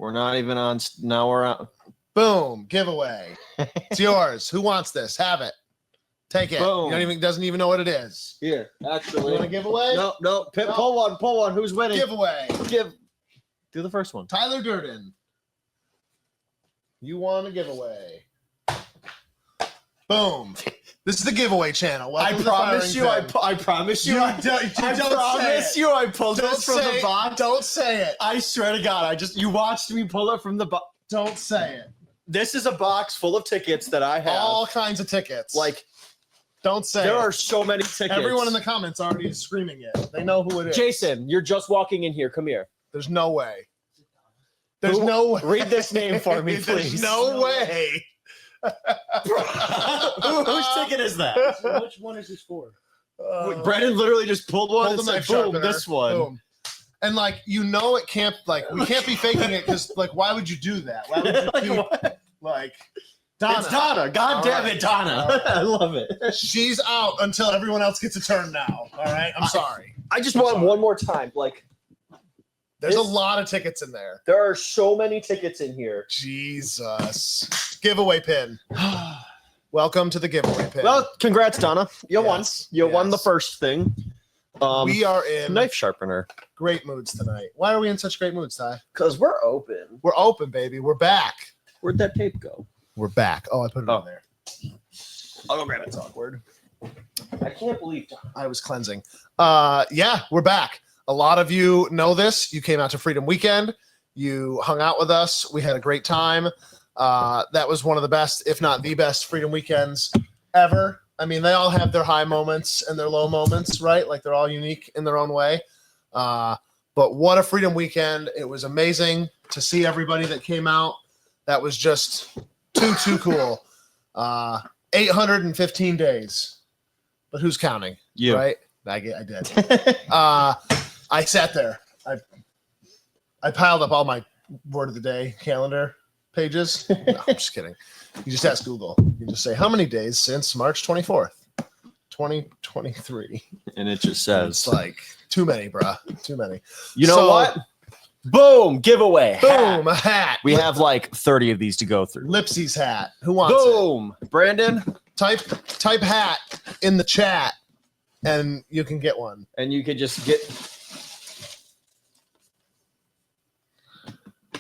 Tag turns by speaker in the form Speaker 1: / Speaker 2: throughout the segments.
Speaker 1: We're not even on. Now we're on.
Speaker 2: Boom. Giveaway. It's yours. Who wants this? Have it. Take it.
Speaker 1: Boom.
Speaker 2: You don't even doesn't even know what it is.
Speaker 1: Here,
Speaker 2: You
Speaker 1: actually.
Speaker 2: want to give away?
Speaker 1: No.
Speaker 2: No.
Speaker 1: Pull one. Pull one. Who's winning?
Speaker 2: Giveaway.
Speaker 1: Do the first one.
Speaker 2: Tyler Durden. You won a giveaway. Boom. This is the giveaway channel. Welcome to the
Speaker 1: promise you.
Speaker 2: Firing Pin.
Speaker 1: I promise you.
Speaker 2: I promise
Speaker 1: you. I pulled
Speaker 2: Don't
Speaker 1: this from
Speaker 2: say
Speaker 1: the
Speaker 2: it.
Speaker 1: box.
Speaker 2: Don't say it.
Speaker 1: I swear to God, you watched me pull it from the box.
Speaker 2: Don't say it.
Speaker 1: This is a box full of tickets that I have.
Speaker 2: All kinds of tickets.
Speaker 1: Like,
Speaker 2: don't say
Speaker 1: there
Speaker 2: it.
Speaker 1: are so many tickets.
Speaker 2: Everyone in the comments already is screaming it. They know who it is.
Speaker 1: Jason, you're just walking in here. Come here.
Speaker 2: There's no way. There's no way.
Speaker 1: Read this name for me, please.
Speaker 2: There's no way.
Speaker 1: Whose ticket is that?
Speaker 3: Which one is this for?
Speaker 1: Brandon literally just pulled one
Speaker 2: Hold
Speaker 1: and
Speaker 2: the
Speaker 1: said,
Speaker 2: knife
Speaker 1: boom,
Speaker 2: sharpener.
Speaker 1: this one.
Speaker 2: Boom. And like, you know, it can't, like, we can't be faking it because, like, why would you do that? Why would you
Speaker 1: Like,
Speaker 2: keep,
Speaker 1: what?
Speaker 2: like, Donna?
Speaker 1: It's Donna. God
Speaker 2: All
Speaker 1: damn
Speaker 2: right.
Speaker 1: it, Donna.
Speaker 2: All right.
Speaker 1: I love it.
Speaker 2: She's out until everyone else gets a turn now. All right? I'm sorry.
Speaker 1: I just want one more time. Like,
Speaker 2: There's a lot of tickets in there.
Speaker 1: there are so many tickets in here.
Speaker 2: Jesus. Giveaway pin. Welcome to the giveaway pin.
Speaker 1: Well, congrats, Donna. You won.
Speaker 2: Yes,
Speaker 1: You won the
Speaker 2: yes.
Speaker 1: first thing.
Speaker 2: We are in
Speaker 1: Knife sharpener.
Speaker 2: great moods tonight. Why are we in such great moods, Ty?
Speaker 1: Because we're open.
Speaker 2: We're open, baby. We're back.
Speaker 1: Where'd that tape go?
Speaker 2: We're back. Oh, I put it
Speaker 1: Oh.
Speaker 2: in there.
Speaker 1: I'll go grab it.
Speaker 2: That's awkward.
Speaker 1: I can't believe
Speaker 2: I was cleansing. Yeah, we're back. A lot of you know this. You came out to Freedom Weekend. You hung out with us. We had a great time. That was one of the best, if not the best, Freedom Weekends ever. I mean, they all have their high moments and their low moments, right? Like they're all unique in their own way. But what a Freedom Weekend. It was amazing to see everybody that came out. That was just too cool. 815 days. But who's counting?
Speaker 1: You.
Speaker 2: Right? I did. I sat there. I piled up all my word of the day calendar pages. No, I'm just kidding. You just ask Google. You just say, how many days since March 24th, 2023?
Speaker 1: And it just says,
Speaker 2: It's like, too many, bruh. Too many.
Speaker 1: you know
Speaker 2: So-
Speaker 1: what? Boom, giveaway.
Speaker 2: Boom, a hat.
Speaker 1: We have like 30 of these to go through.
Speaker 2: Lipsy's hat. Who wants
Speaker 1: Boom. Brandon,
Speaker 2: it? Type hat in the chat and you can get one.
Speaker 1: and you could just get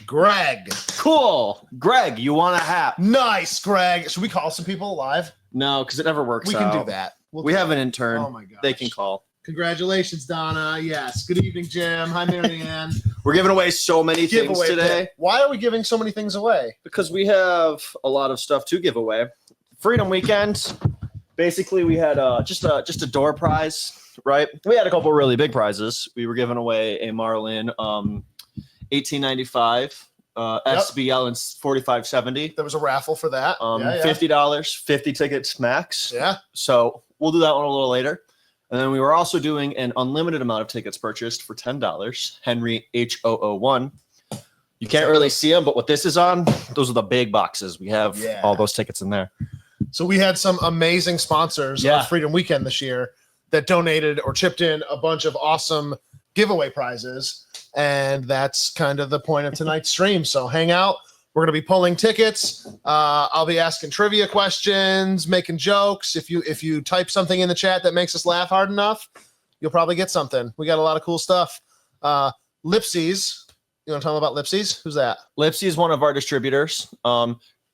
Speaker 2: Greg.
Speaker 1: cool. Greg, you want a hat?
Speaker 2: Nice, Greg. Should we call some people live?
Speaker 1: No, because it never works
Speaker 2: We
Speaker 1: out.
Speaker 2: can do that.
Speaker 1: We have an intern.
Speaker 2: Oh my god.
Speaker 1: They can call.
Speaker 2: Congratulations, Donna. Yes. Good evening, Jim. Hi, Marianne.
Speaker 1: We're giving away so many things
Speaker 2: Giveaway
Speaker 1: today
Speaker 2: pin. Why are we giving so many things away?
Speaker 1: because we have a lot of stuff to give away. Freedom Weekend. Basically, we had just a door prize, right? We had a couple really big prizes. We were giving away a Marlin 1895 SBL and 4570.
Speaker 2: There was a raffle for that. Yeah.
Speaker 1: $50, 50 tickets max.
Speaker 2: Yeah.
Speaker 1: So we'll do that one a little later. And then we were also doing an unlimited amount of tickets purchased for $10. Henry H001. You can't really see them, but what this is on, those are the big boxes. We have
Speaker 2: Yeah.
Speaker 1: all those tickets in there.
Speaker 2: So we had some amazing sponsors
Speaker 1: Yeah.
Speaker 2: of Freedom Weekend this year that donated or chipped in a bunch of awesome giveaway prizes. And that's kind of the point of tonight's stream. So hang out. We're going to be pulling tickets. I'll be asking trivia questions, making jokes. If you type something in the chat that makes us laugh hard enough, you'll probably get something. We got a lot of cool stuff. Lipsy's. You want to tell them about Lipsy's? Who's that?
Speaker 1: Lipsy is one of our distributors.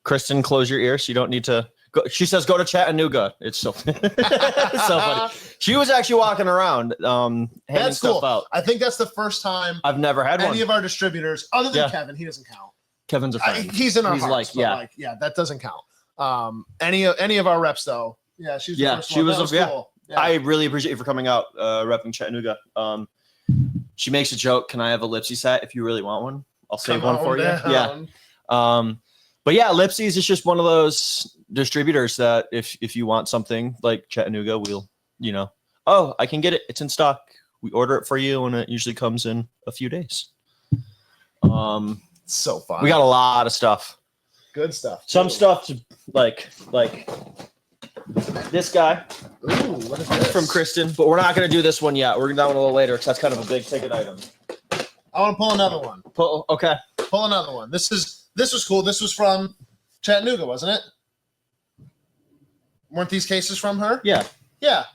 Speaker 1: Kristen, close your ears. You don't need to go. She says, go to Chattanooga. It's so, it's so funny. She was actually walking around handing
Speaker 2: That's
Speaker 1: stuff
Speaker 2: cool.
Speaker 1: out.
Speaker 2: I think that's the first time
Speaker 1: I've never had one.
Speaker 2: any of our distributors, other than
Speaker 1: Yeah.
Speaker 2: Kevin, he doesn't count.
Speaker 1: Kevin's a friend.
Speaker 2: He's in our
Speaker 1: He's
Speaker 2: hearts,
Speaker 1: like,
Speaker 2: but
Speaker 1: yeah.
Speaker 2: that doesn't count. Any of our reps though, yeah, she was. The
Speaker 1: Yeah,
Speaker 2: first
Speaker 1: she
Speaker 2: one.
Speaker 1: was
Speaker 2: That
Speaker 1: yeah.
Speaker 2: cool. Yeah.
Speaker 1: I really appreciate you for coming out, repping Chattanooga. She makes a joke. Can I have a Lipsy set if you really want one? I'll save
Speaker 2: Come
Speaker 1: one for
Speaker 2: on
Speaker 1: you.
Speaker 2: down.
Speaker 1: Yeah. But yeah, Lipsy's is just one of those distributors that if you want something like Chattanooga, we'll, oh, I can get it. It's in stock. We order it for you, and it usually comes in a few days.
Speaker 2: So fun.
Speaker 1: We got a lot of stuff.
Speaker 2: good stuff.
Speaker 1: Some
Speaker 2: Ooh.
Speaker 1: stuff to, like this guy
Speaker 2: Ooh, what is this?
Speaker 1: from Kristen, but we're not going to do this one yet. We're going to do that one a little later because that's kind of a big ticket item.
Speaker 2: I want to pull another one.
Speaker 1: Okay.
Speaker 2: Pull another one. This was cool. This was from Chattanooga, wasn't it? Weren't these cases from her?
Speaker 1: Yeah.
Speaker 2: Yeah.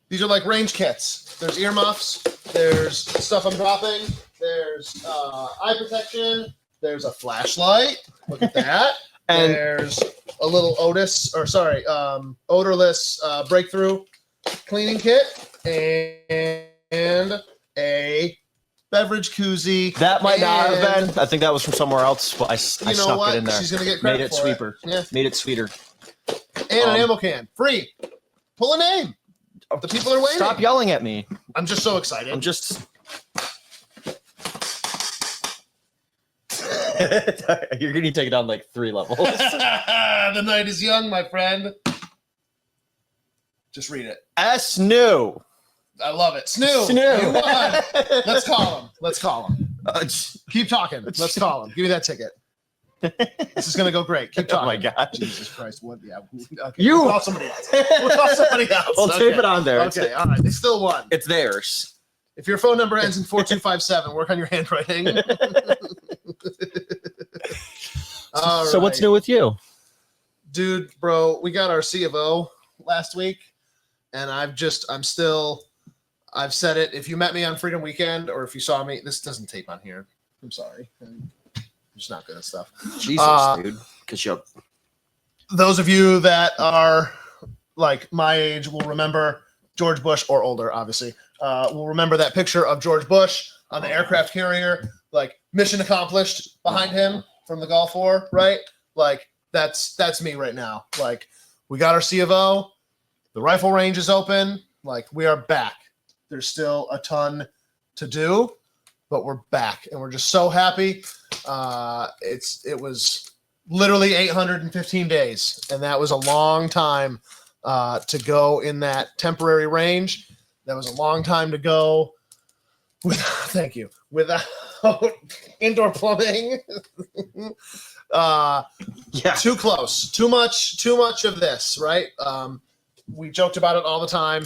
Speaker 2: These are like range kits. There's earmuffs. There's stuff I'm dropping. There's eye protection. There's a flashlight. Look at that.
Speaker 1: And
Speaker 2: there's a little odorless breakthrough cleaning kit and a beverage koozie.
Speaker 1: that might not have been. I think that was from somewhere else, but I
Speaker 2: You know
Speaker 1: stuck
Speaker 2: what?
Speaker 1: it in there.
Speaker 2: She's gonna get credit
Speaker 1: Made it
Speaker 2: for
Speaker 1: sweeter.
Speaker 2: Yeah.
Speaker 1: Made it sweeter.
Speaker 2: And an ammo can. Free. Pull a name. The people are waiting.
Speaker 1: Stop yelling at me.
Speaker 2: I'm just so excited.
Speaker 1: I'm just. You're gonna take it down like 3 levels.
Speaker 2: The night is young, my friend. Just read it.
Speaker 1: S new.
Speaker 2: I love it. Snoo.
Speaker 1: Snoo.
Speaker 2: You won. Let's call him. Let's call him. Keep talking. Let's call him. Give me that ticket. This is gonna go great. Keep talking.
Speaker 1: Oh my god.
Speaker 2: Jesus Christ. What? Yeah. Okay.
Speaker 1: You-
Speaker 2: We'll call somebody else. We'll call somebody else.
Speaker 1: Well,
Speaker 2: Okay.
Speaker 1: tape it on there.
Speaker 2: Okay. All right. They still won.
Speaker 1: It's theirs.
Speaker 2: If your phone number ends in 4257, work on your handwriting. All
Speaker 1: So what's
Speaker 2: right.
Speaker 1: new with you?
Speaker 2: Dude, bro, we got our C of O last week, and I've said it. If you met me on Freedom Weekend, or if you saw me, this doesn't tape on here. I'm sorry. I'm just not good at stuff.
Speaker 1: Jesus, dude. Because you.
Speaker 2: Those of you that are like my age will remember George Bush, or older, obviously, will remember that picture of George Bush on the aircraft carrier, like mission accomplished behind him from the Gulf War, right? Like that's me right now. Like we got our C of O, the rifle range is open, like we are back. There's still a ton to do, but we're back and we're just so happy. It was literally 815 days, and that was a long time to go in that temporary range. That was a long time to go thank you, without indoor plumbing.
Speaker 1: Yeah.
Speaker 2: Too close, too much of this, right? We joked about it all the time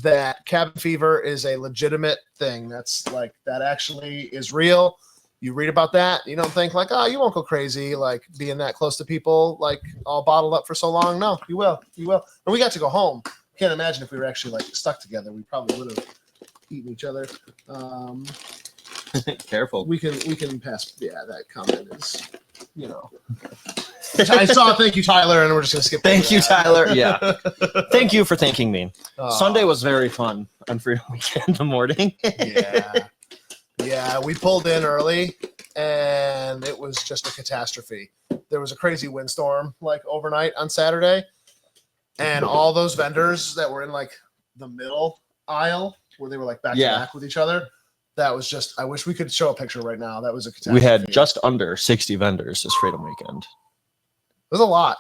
Speaker 2: that cabin fever is a legitimate thing. That's like, that actually is real. You read about that, you don't think like, oh, you won't go crazy like being that close to people, like all bottled up for so long. No, you will. And we got to go home. Can't imagine if we were actually like stuck together. We probably would have eaten each other.
Speaker 1: Careful.
Speaker 2: We can pass. Yeah, that comment is, you know. I saw. Thank you, Tyler, and we're just gonna skip.
Speaker 1: Thank you,
Speaker 2: that.
Speaker 1: Tyler. Yeah. Thank you for thanking me.
Speaker 2: Uh,
Speaker 1: Sunday was very fun on Freedom Weekend in the morning.
Speaker 2: Yeah, we pulled in early, and it was just a catastrophe. There was a crazy windstorm like overnight on Saturday, and all those vendors that were in like the middle aisle where they were like back to back with each other. That was just. I wish we could show a picture right now. That was a catastrophe.
Speaker 1: We had just under 60 vendors this Freedom Weekend.
Speaker 2: It was a lot.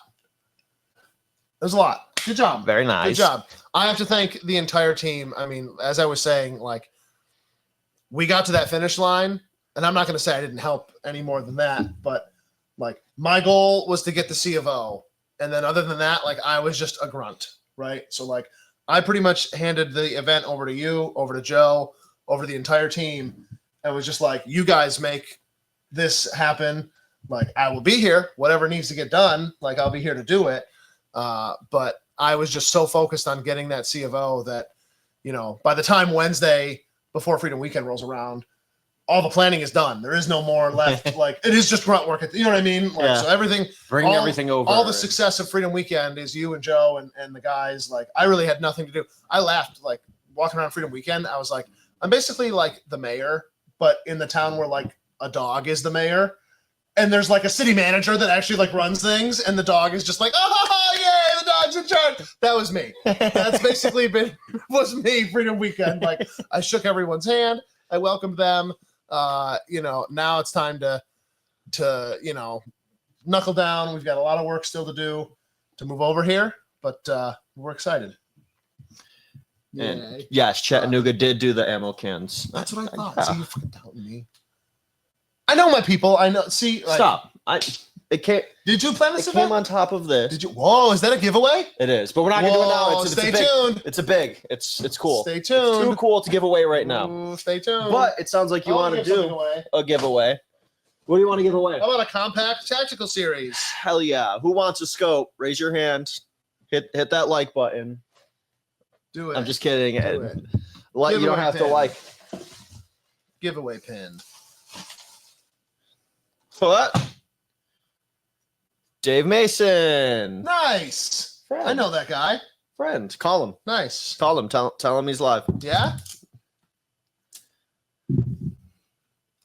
Speaker 2: Good job.
Speaker 1: Very nice.
Speaker 2: Good job. I have to thank the entire team. I mean, as I was saying, like, we got to that finish line, and I'm not going to say I didn't help any more than that, but like my goal was to get the C of O. And then other than that, like I was just a grunt, right? So like I pretty much handed the event over to you, over to Joe, over the entire team. And was just like, you guys make this happen. Like I will be here, whatever needs to get done. Like I'll be here to do it. But I was just so focused on getting that C of O that, you know, by the time Wednesday before Freedom Weekend rolls around, all the planning is done. There is no more left. Like it is just grunt work. You know what I mean? Like,
Speaker 1: Yeah.
Speaker 2: So everything,
Speaker 1: Bring everything over.
Speaker 2: all the success of Freedom Weekend is you and Joe and the guys. Like I really had nothing to do. I laughed like walking around Freedom Weekend. I was like, I'm basically like the mayor, but in the town where like a dog is the mayor. And there's like a city manager that actually like runs things, and the dog is just like, oh yeah, the dog's in charge. That was me. That's basically was me Freedom Weekend. Like I shook everyone's hand, I welcomed them. You know, now it's time to you know, knuckle down. We've got a lot of work still to do to move over here, but we're excited.
Speaker 1: And yes, Chattanooga did do the ammo cans.
Speaker 2: That's what I thought. See, you fucking doubting me. I know my people. I know. See, like,
Speaker 1: Stop. It came.
Speaker 2: Did you plan this
Speaker 1: It came
Speaker 2: event?
Speaker 1: on top of this.
Speaker 2: Did you? Whoa, is that a giveaway?
Speaker 1: It is, but we're not gonna do it now.
Speaker 2: Whoa, stay tuned.
Speaker 1: It's a big. It's cool.
Speaker 2: Stay
Speaker 1: It's too
Speaker 2: tuned.
Speaker 1: cool to give away right now.
Speaker 2: Ooh, stay tuned.
Speaker 1: But it sounds like you
Speaker 2: I'll
Speaker 1: want to
Speaker 2: give something
Speaker 1: do
Speaker 2: away.
Speaker 1: a giveaway. What do you want to give away?
Speaker 2: How about a compact tactical series?
Speaker 1: Hell yeah! Who wants a scope? Raise your hand. Hit that like button.
Speaker 2: Do it.
Speaker 1: I'm just kidding.
Speaker 2: Do it.
Speaker 1: Like you don't
Speaker 2: Giveaway
Speaker 1: have to
Speaker 2: pin.
Speaker 1: like.
Speaker 2: Giveaway pin.
Speaker 1: What? Dave Mason.
Speaker 2: Nice.
Speaker 1: Friend.
Speaker 2: I know that guy.
Speaker 1: Friend. Call him.
Speaker 2: Nice.
Speaker 1: Call him. Tell him he's live.
Speaker 2: Yeah.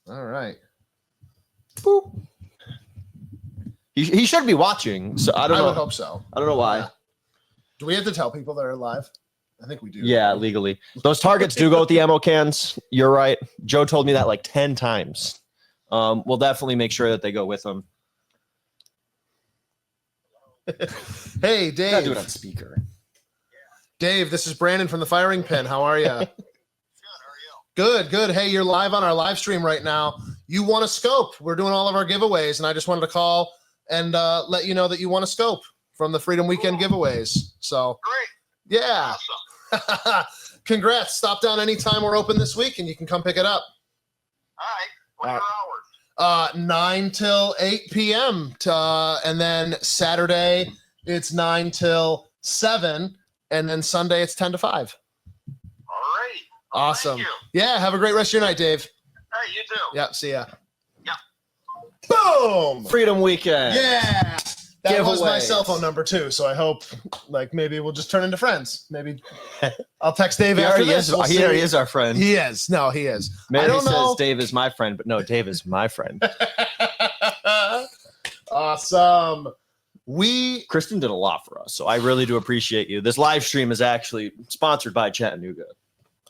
Speaker 2: All right.
Speaker 1: Boop. He should be watching. So I don't
Speaker 2: I would
Speaker 1: know.
Speaker 2: hope so.
Speaker 1: I don't know why.
Speaker 2: Yeah. Do we have to tell people they're live? I think we do.
Speaker 1: Yeah, legally. Those targets do go with the ammo cans. You're right. Joe told me that like 10 times. We'll definitely make sure that they go with them.
Speaker 2: Hey,
Speaker 1: Gotta do it
Speaker 2: Dave.
Speaker 1: on speaker.
Speaker 2: Dave, this is Brandon from the Firing Pin. How are you? Good, good. Hey, you're live on our live stream right now. You won a scope. We're doing all of our giveaways, and I just wanted to call and let you know that you won a scope from the Freedom Weekend giveaways. So,
Speaker 3: Great.
Speaker 2: yeah.
Speaker 3: Awesome.
Speaker 2: Congrats. Stop down anytime we're open this week, and you can come pick it up.
Speaker 3: All right. What are your hours?
Speaker 2: 9 till 8 p.m. And then Saturday, it's 9 till 7. And then Sunday, it's 10 to 5.
Speaker 3: All right.
Speaker 2: Awesome.
Speaker 3: Thank you.
Speaker 2: Yeah, have a great rest of your night, Dave.
Speaker 3: All right, you too.
Speaker 2: Yeah, see ya.
Speaker 3: Yeah.
Speaker 2: Boom!
Speaker 1: Freedom Weekend.
Speaker 2: Yeah! That was my
Speaker 1: Giveaways.
Speaker 2: cell phone number, too. So I hope, like, maybe we'll just turn into friends. Maybe I'll text Dave
Speaker 1: He
Speaker 2: after
Speaker 1: already
Speaker 2: this.
Speaker 1: is.
Speaker 2: We'll
Speaker 1: He
Speaker 2: see.
Speaker 1: already is our friend.
Speaker 2: He is. No, he is.
Speaker 1: Maybe
Speaker 2: I don't
Speaker 1: says
Speaker 2: know.
Speaker 1: Dave is my friend, but no, Dave is my friend.
Speaker 2: Awesome.
Speaker 1: Kristen did a lot for us, so I really do appreciate you. This live stream is actually sponsored by Chattanooga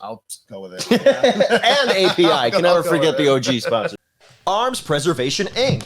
Speaker 2: I'll go with it.
Speaker 1: and API.
Speaker 2: I'll
Speaker 1: Can
Speaker 2: go
Speaker 1: never forget
Speaker 2: with
Speaker 1: the
Speaker 2: it.
Speaker 1: OG sponsor. Arms Preservation Inc.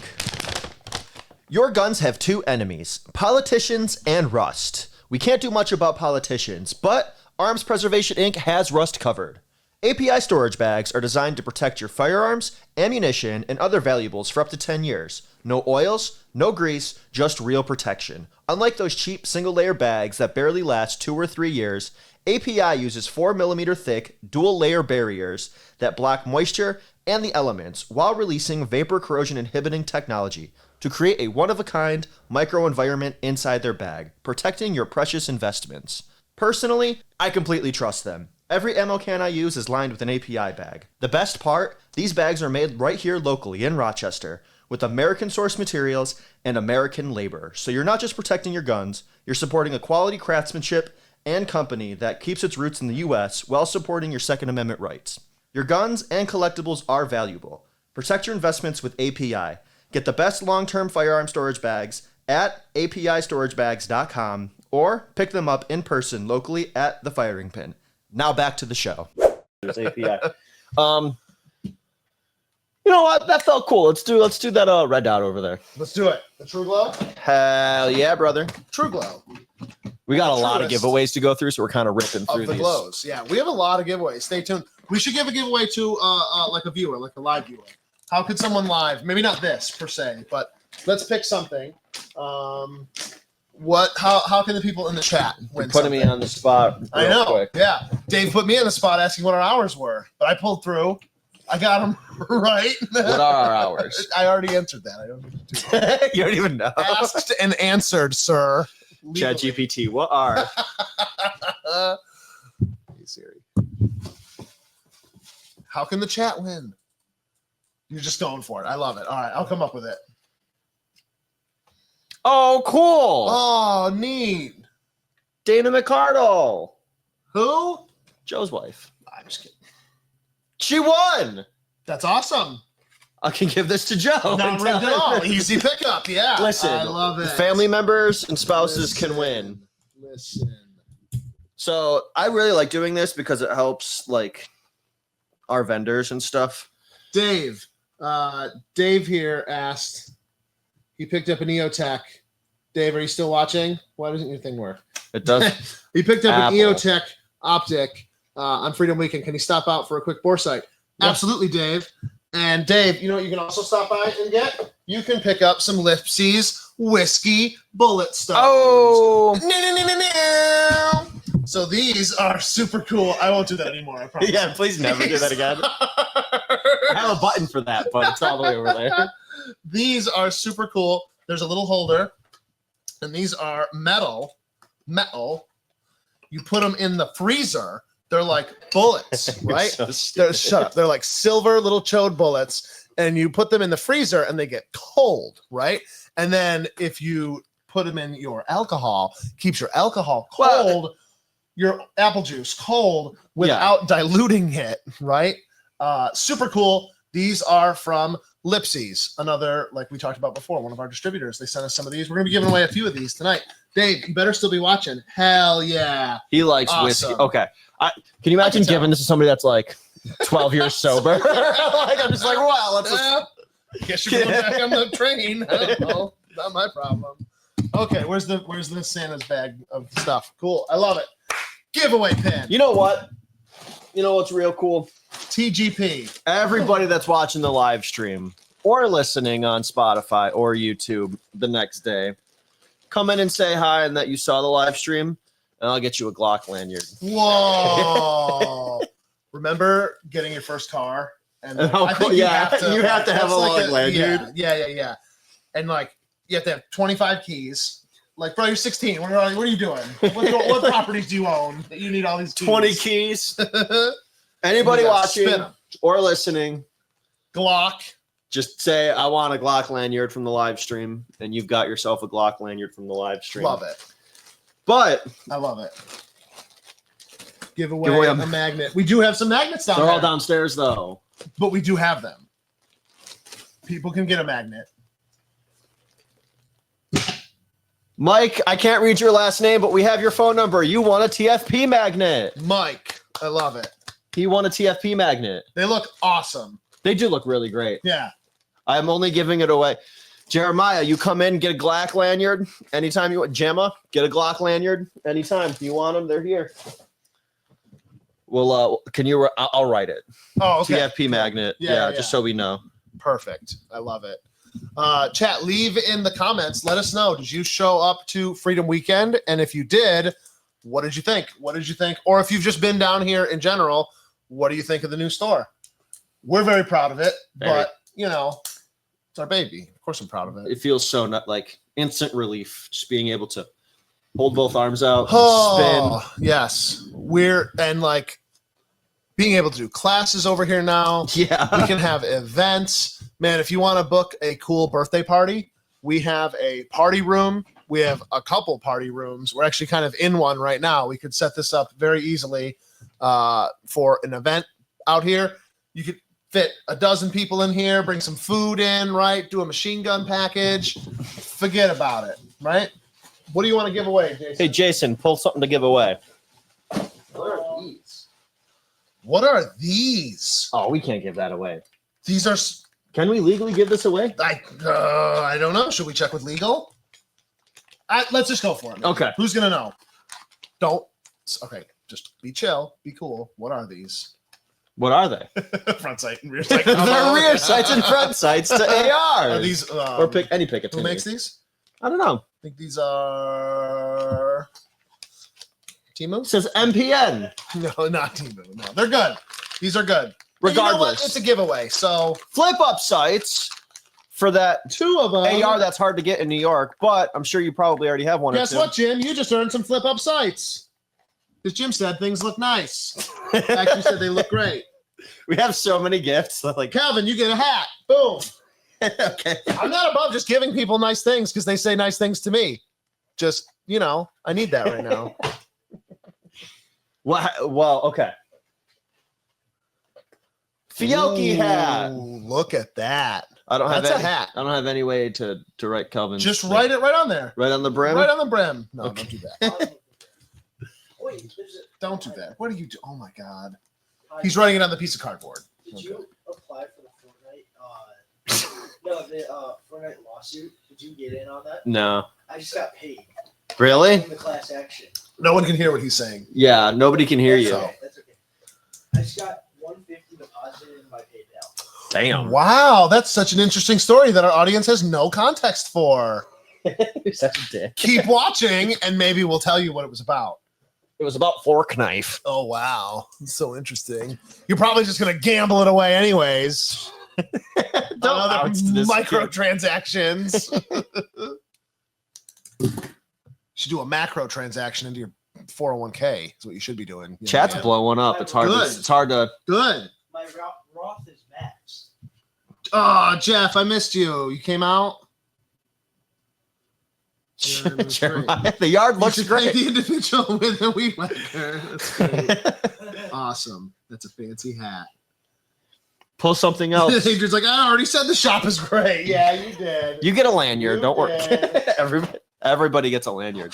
Speaker 1: Your guns have two enemies, politicians and rust. We can't do much about politicians, but Arms Preservation Inc. has rust covered. API storage bags are designed to protect your firearms, ammunition, and other valuables for up to 10 years. No oils, no grease, just real protection. Unlike those cheap single-layer bags that barely last 2 or 3 years, API uses 4mm thick, dual-layer barriers that block moisture and the elements while releasing vapor corrosion inhibiting technology to create a one-of-a-kind microenvironment inside their bag, protecting your precious investments. Personally, I completely trust them. Every ammo can I use is lined with an API bag. The best part, these bags are made right here locally in Rochester with American source materials and American labor. So you're not just protecting your guns, you're supporting a quality craftsmanship and company that keeps its roots in the US while supporting your Second Amendment rights. Your guns and collectibles are valuable. Protect your investments with API. Get the best long-term firearm storage bags at apistoragebags.com or pick them up in person locally at the Firing Pin. Now back to the show. There's API. You know what? That felt cool. Let's do that red dot over there.
Speaker 2: Let's do it. The True Glow?
Speaker 1: Hell yeah, brother.
Speaker 2: True Glow
Speaker 1: We got a lot of
Speaker 2: Truest
Speaker 1: giveaways to go through, so we're kind of ripping through
Speaker 2: of the
Speaker 1: these.
Speaker 2: glows. Yeah, we have a lot of giveaways. Stay tuned. We should give a giveaway to like a viewer, like a live viewer. How could someone live? Maybe not this per se, but let's pick something. What? How can the people in the chat win?
Speaker 1: You're putting me
Speaker 2: something?
Speaker 1: on the spot.
Speaker 2: I
Speaker 1: real
Speaker 2: know.
Speaker 1: quick.
Speaker 2: Yeah, Dave put me in the spot asking what our hours were, but I pulled through. I got them right.
Speaker 1: What are our hours?
Speaker 2: I already answered that. I don't need to do that.
Speaker 1: You don't even know.
Speaker 2: Asked and answered, sir.
Speaker 1: Chat GPT. What are?
Speaker 2: Hey Siri. How can the chat win? You're just going for it. I love it. All right, I'll come up with it.
Speaker 1: Oh, cool.
Speaker 2: Oh, neat.
Speaker 1: Dana McCardle,
Speaker 2: Who?
Speaker 1: Joe's wife.
Speaker 2: I'm just kidding.
Speaker 1: She won.
Speaker 2: That's awesome.
Speaker 1: I can give this to Joe.
Speaker 2: Not rigged at all. Easy pickup. Yeah.
Speaker 1: Listen,
Speaker 2: I love it.
Speaker 1: family members and spouses can win.
Speaker 2: Listen.
Speaker 1: So I really like doing this because it helps like our vendors and stuff.
Speaker 2: Dave. Dave here asked. He picked up an EOTech. Dave, are you still watching? Why doesn't your thing work?
Speaker 1: It does.
Speaker 2: He picked up
Speaker 1: Apple.
Speaker 2: an EOTech optic on Freedom Weekend. Can he stop out for a quick bore sight?
Speaker 1: Yeah.
Speaker 2: Absolutely, Dave. And Dave, you know what you can also stop by and get? You can pick up some Lipsy's whiskey bullet stones.
Speaker 1: Oh,
Speaker 2: So these are super cool. I won't do that anymore. I promise.
Speaker 1: yeah. Please never do that again. I have a button for that, but it's all the way over there.
Speaker 2: These are super cool. There's a little holder, and these are metal. You put them in the freezer. They're like bullets,
Speaker 1: You're
Speaker 2: right?
Speaker 1: so stupid.
Speaker 2: Shut up. They're like silver little chode bullets, and you put them in the freezer, and they get cold, right? And then if you put them in your alcohol, keeps your alcohol cold, your apple juice cold without diluting it, right? Super cool. These are from Lipsy's, another, like we talked about before, one of our distributors. They sent us some of these. We're going to be giving away a few of these tonight. Dave, you better still be watching. Hell yeah.
Speaker 1: He likes
Speaker 2: Awesome.
Speaker 1: whiskey. Okay. Can you imagine
Speaker 2: I can
Speaker 1: giving this to somebody that's like 12 years sober? Like, I'm just like, wow, let's just...
Speaker 2: Guess you're going back on the train. I don't know. Not my problem. Okay, where's the Santa's bag of stuff? Cool. I love it. Giveaway pin.
Speaker 1: You know what? You know what's real cool?
Speaker 2: TGP.
Speaker 1: Everybody that's watching the live stream or listening on Spotify or YouTube the next day, come in and say hi and that you saw the live stream, and I'll get you a Glock lanyard.
Speaker 2: Whoa. Remember getting your first car? And
Speaker 1: Oh,
Speaker 2: I think
Speaker 1: cool. Yeah, you have to have
Speaker 2: that's
Speaker 1: a
Speaker 2: like
Speaker 1: long lanyard.
Speaker 2: Yeah. And like you have to have 25 keys. Like, bro, you're 16. What are you doing? What properties do you own that you need all these keys?
Speaker 1: 20 keys. Anybody
Speaker 2: You gotta
Speaker 1: watching
Speaker 2: spin 'em.
Speaker 1: or listening,
Speaker 2: Glock.
Speaker 1: just say, I want a Glock lanyard from the live stream, and you've got yourself a Glock lanyard from the live stream.
Speaker 2: Love it.
Speaker 1: But
Speaker 2: I love it. Give away,
Speaker 1: Give away
Speaker 2: a
Speaker 1: a-
Speaker 2: magnet. We do have some magnets down
Speaker 1: they're
Speaker 2: there,
Speaker 1: all downstairs, though.
Speaker 2: but we do have them. People can get a magnet.
Speaker 1: Mike, I can't read your last name, but we have your phone number. You won a TFP magnet.
Speaker 2: Mike, I love it.
Speaker 1: He won a TFP magnet.
Speaker 2: They look awesome.
Speaker 1: They do look really great.
Speaker 2: Yeah.
Speaker 1: I'm only giving it away. Jeremiah, you come in, get a Glock lanyard anytime you want. Gemma, get a Glock lanyard anytime. If you want them, they're here. Well, can you? I'll write it.
Speaker 2: Oh, okay.
Speaker 1: TFP magnet.
Speaker 2: Yeah,
Speaker 1: Just so we know.
Speaker 2: Perfect. I love it. Chat, leave in the comments. Let us know. Did you show up to Freedom Weekend? And if you did, what did you think? Or if you've just been down here in general, what do you think of the new store? We're very proud of it, but you know, it's our baby. Of course I'm proud of it.
Speaker 1: It feels so not like instant relief, just being able to hold both arms out,
Speaker 2: Oh, yes. And like being able to do classes over here now.
Speaker 1: spin. Yeah.
Speaker 2: We can have events. Man, if you want to book a cool birthday party, we have a party room. We have a couple party rooms. We're actually kind of in one right now. We could set this up very easily for an event out here. You could fit a dozen people in here, bring some food in, right? Do a machine gun package. Forget about it, right? What do you want to give away, Jason?
Speaker 1: Hey, Jason, pull something to give away.
Speaker 2: What are these? What are these?
Speaker 1: Oh, we can't give that away.
Speaker 2: These are...
Speaker 1: Can we legally give this away?
Speaker 2: I don't know. Should we check with legal? Let's just go for it.
Speaker 1: Okay.
Speaker 2: Who's gonna know? Don't. Okay. Just be chill. Be cool. What are these?
Speaker 1: What are they?
Speaker 2: Front sight and rear sight.
Speaker 1: They're rear sights and front sights to AR.
Speaker 2: Are these?
Speaker 1: or pick any pick.
Speaker 2: Who makes these?
Speaker 1: I don't know.
Speaker 2: I think these are Temu.
Speaker 1: It says MPN.
Speaker 2: No, not Temu. No, they're good. These are good. And you know what?
Speaker 1: Regardless,
Speaker 2: It's a giveaway. So
Speaker 1: flip up sites for that
Speaker 2: two of them.
Speaker 1: AR that's hard to get in New York, but I'm sure you probably already have one.
Speaker 2: Guess
Speaker 1: or two.
Speaker 2: what, Jim? You just earned some flip up sites. Because Jim said things look nice. Actually said they look great.
Speaker 1: We have so many gifts. Like,
Speaker 2: Calvin, you get a hat. Boom.
Speaker 1: okay.
Speaker 2: I'm not above just giving people nice things because they say nice things to me. Just, you know, I need that right now.
Speaker 1: Well, okay. Fielky hat.
Speaker 2: Ooh, look at that.
Speaker 1: I don't have
Speaker 2: That's a
Speaker 1: any,
Speaker 2: hat.
Speaker 1: I don't have any way to write Calvin.
Speaker 2: Just write it right on there.
Speaker 1: right on the brim.
Speaker 2: Right on the brim. No,
Speaker 1: Okay.
Speaker 2: don't do that.
Speaker 4: Wait, there's
Speaker 2: Don't do that. What are you doing? Oh my God. He's writing it on the piece of cardboard.
Speaker 4: Did you apply for the Fortnite? Fortnite lawsuit. Did you get in on that?
Speaker 1: No.
Speaker 4: I just got paid
Speaker 1: Really?
Speaker 4: in the class action.
Speaker 2: No one can hear what he's saying.
Speaker 1: Yeah. Nobody can hear
Speaker 4: That's
Speaker 1: you.
Speaker 4: okay. That's okay. I just got $150 deposited in my PayPal.
Speaker 1: Damn.
Speaker 2: Wow, that's such an interesting story that our audience has no context for.
Speaker 1: You're such a dick.
Speaker 2: Keep watching, and maybe we'll tell you what it was about.
Speaker 1: It was about fork knife.
Speaker 2: Oh, wow. That's so interesting. You're probably just going to gamble it away anyways.
Speaker 1: Don't
Speaker 2: Other
Speaker 1: ounce this
Speaker 2: microtransactions. Should do a macro transaction into your 401k. Is what you should be doing. You know?
Speaker 1: Chat's
Speaker 2: Yeah.
Speaker 1: blowing up. It's hard.
Speaker 2: Good.
Speaker 1: It's hard to.
Speaker 2: Good.
Speaker 4: My Roth is maxed.
Speaker 2: Oh, Jeff, I missed you. You came out. Yeah, it was
Speaker 1: Jeremiah, the yard looks
Speaker 2: You should play
Speaker 1: great.
Speaker 2: the individual with a weed whacker. That's great. Awesome. That's a fancy hat.
Speaker 1: Pull something else.
Speaker 2: Adrian's like, I already said the shop is great. Yeah, you did.
Speaker 1: You get a lanyard.
Speaker 2: You
Speaker 1: Don't worry.
Speaker 2: did.
Speaker 1: Everybody gets a lanyard.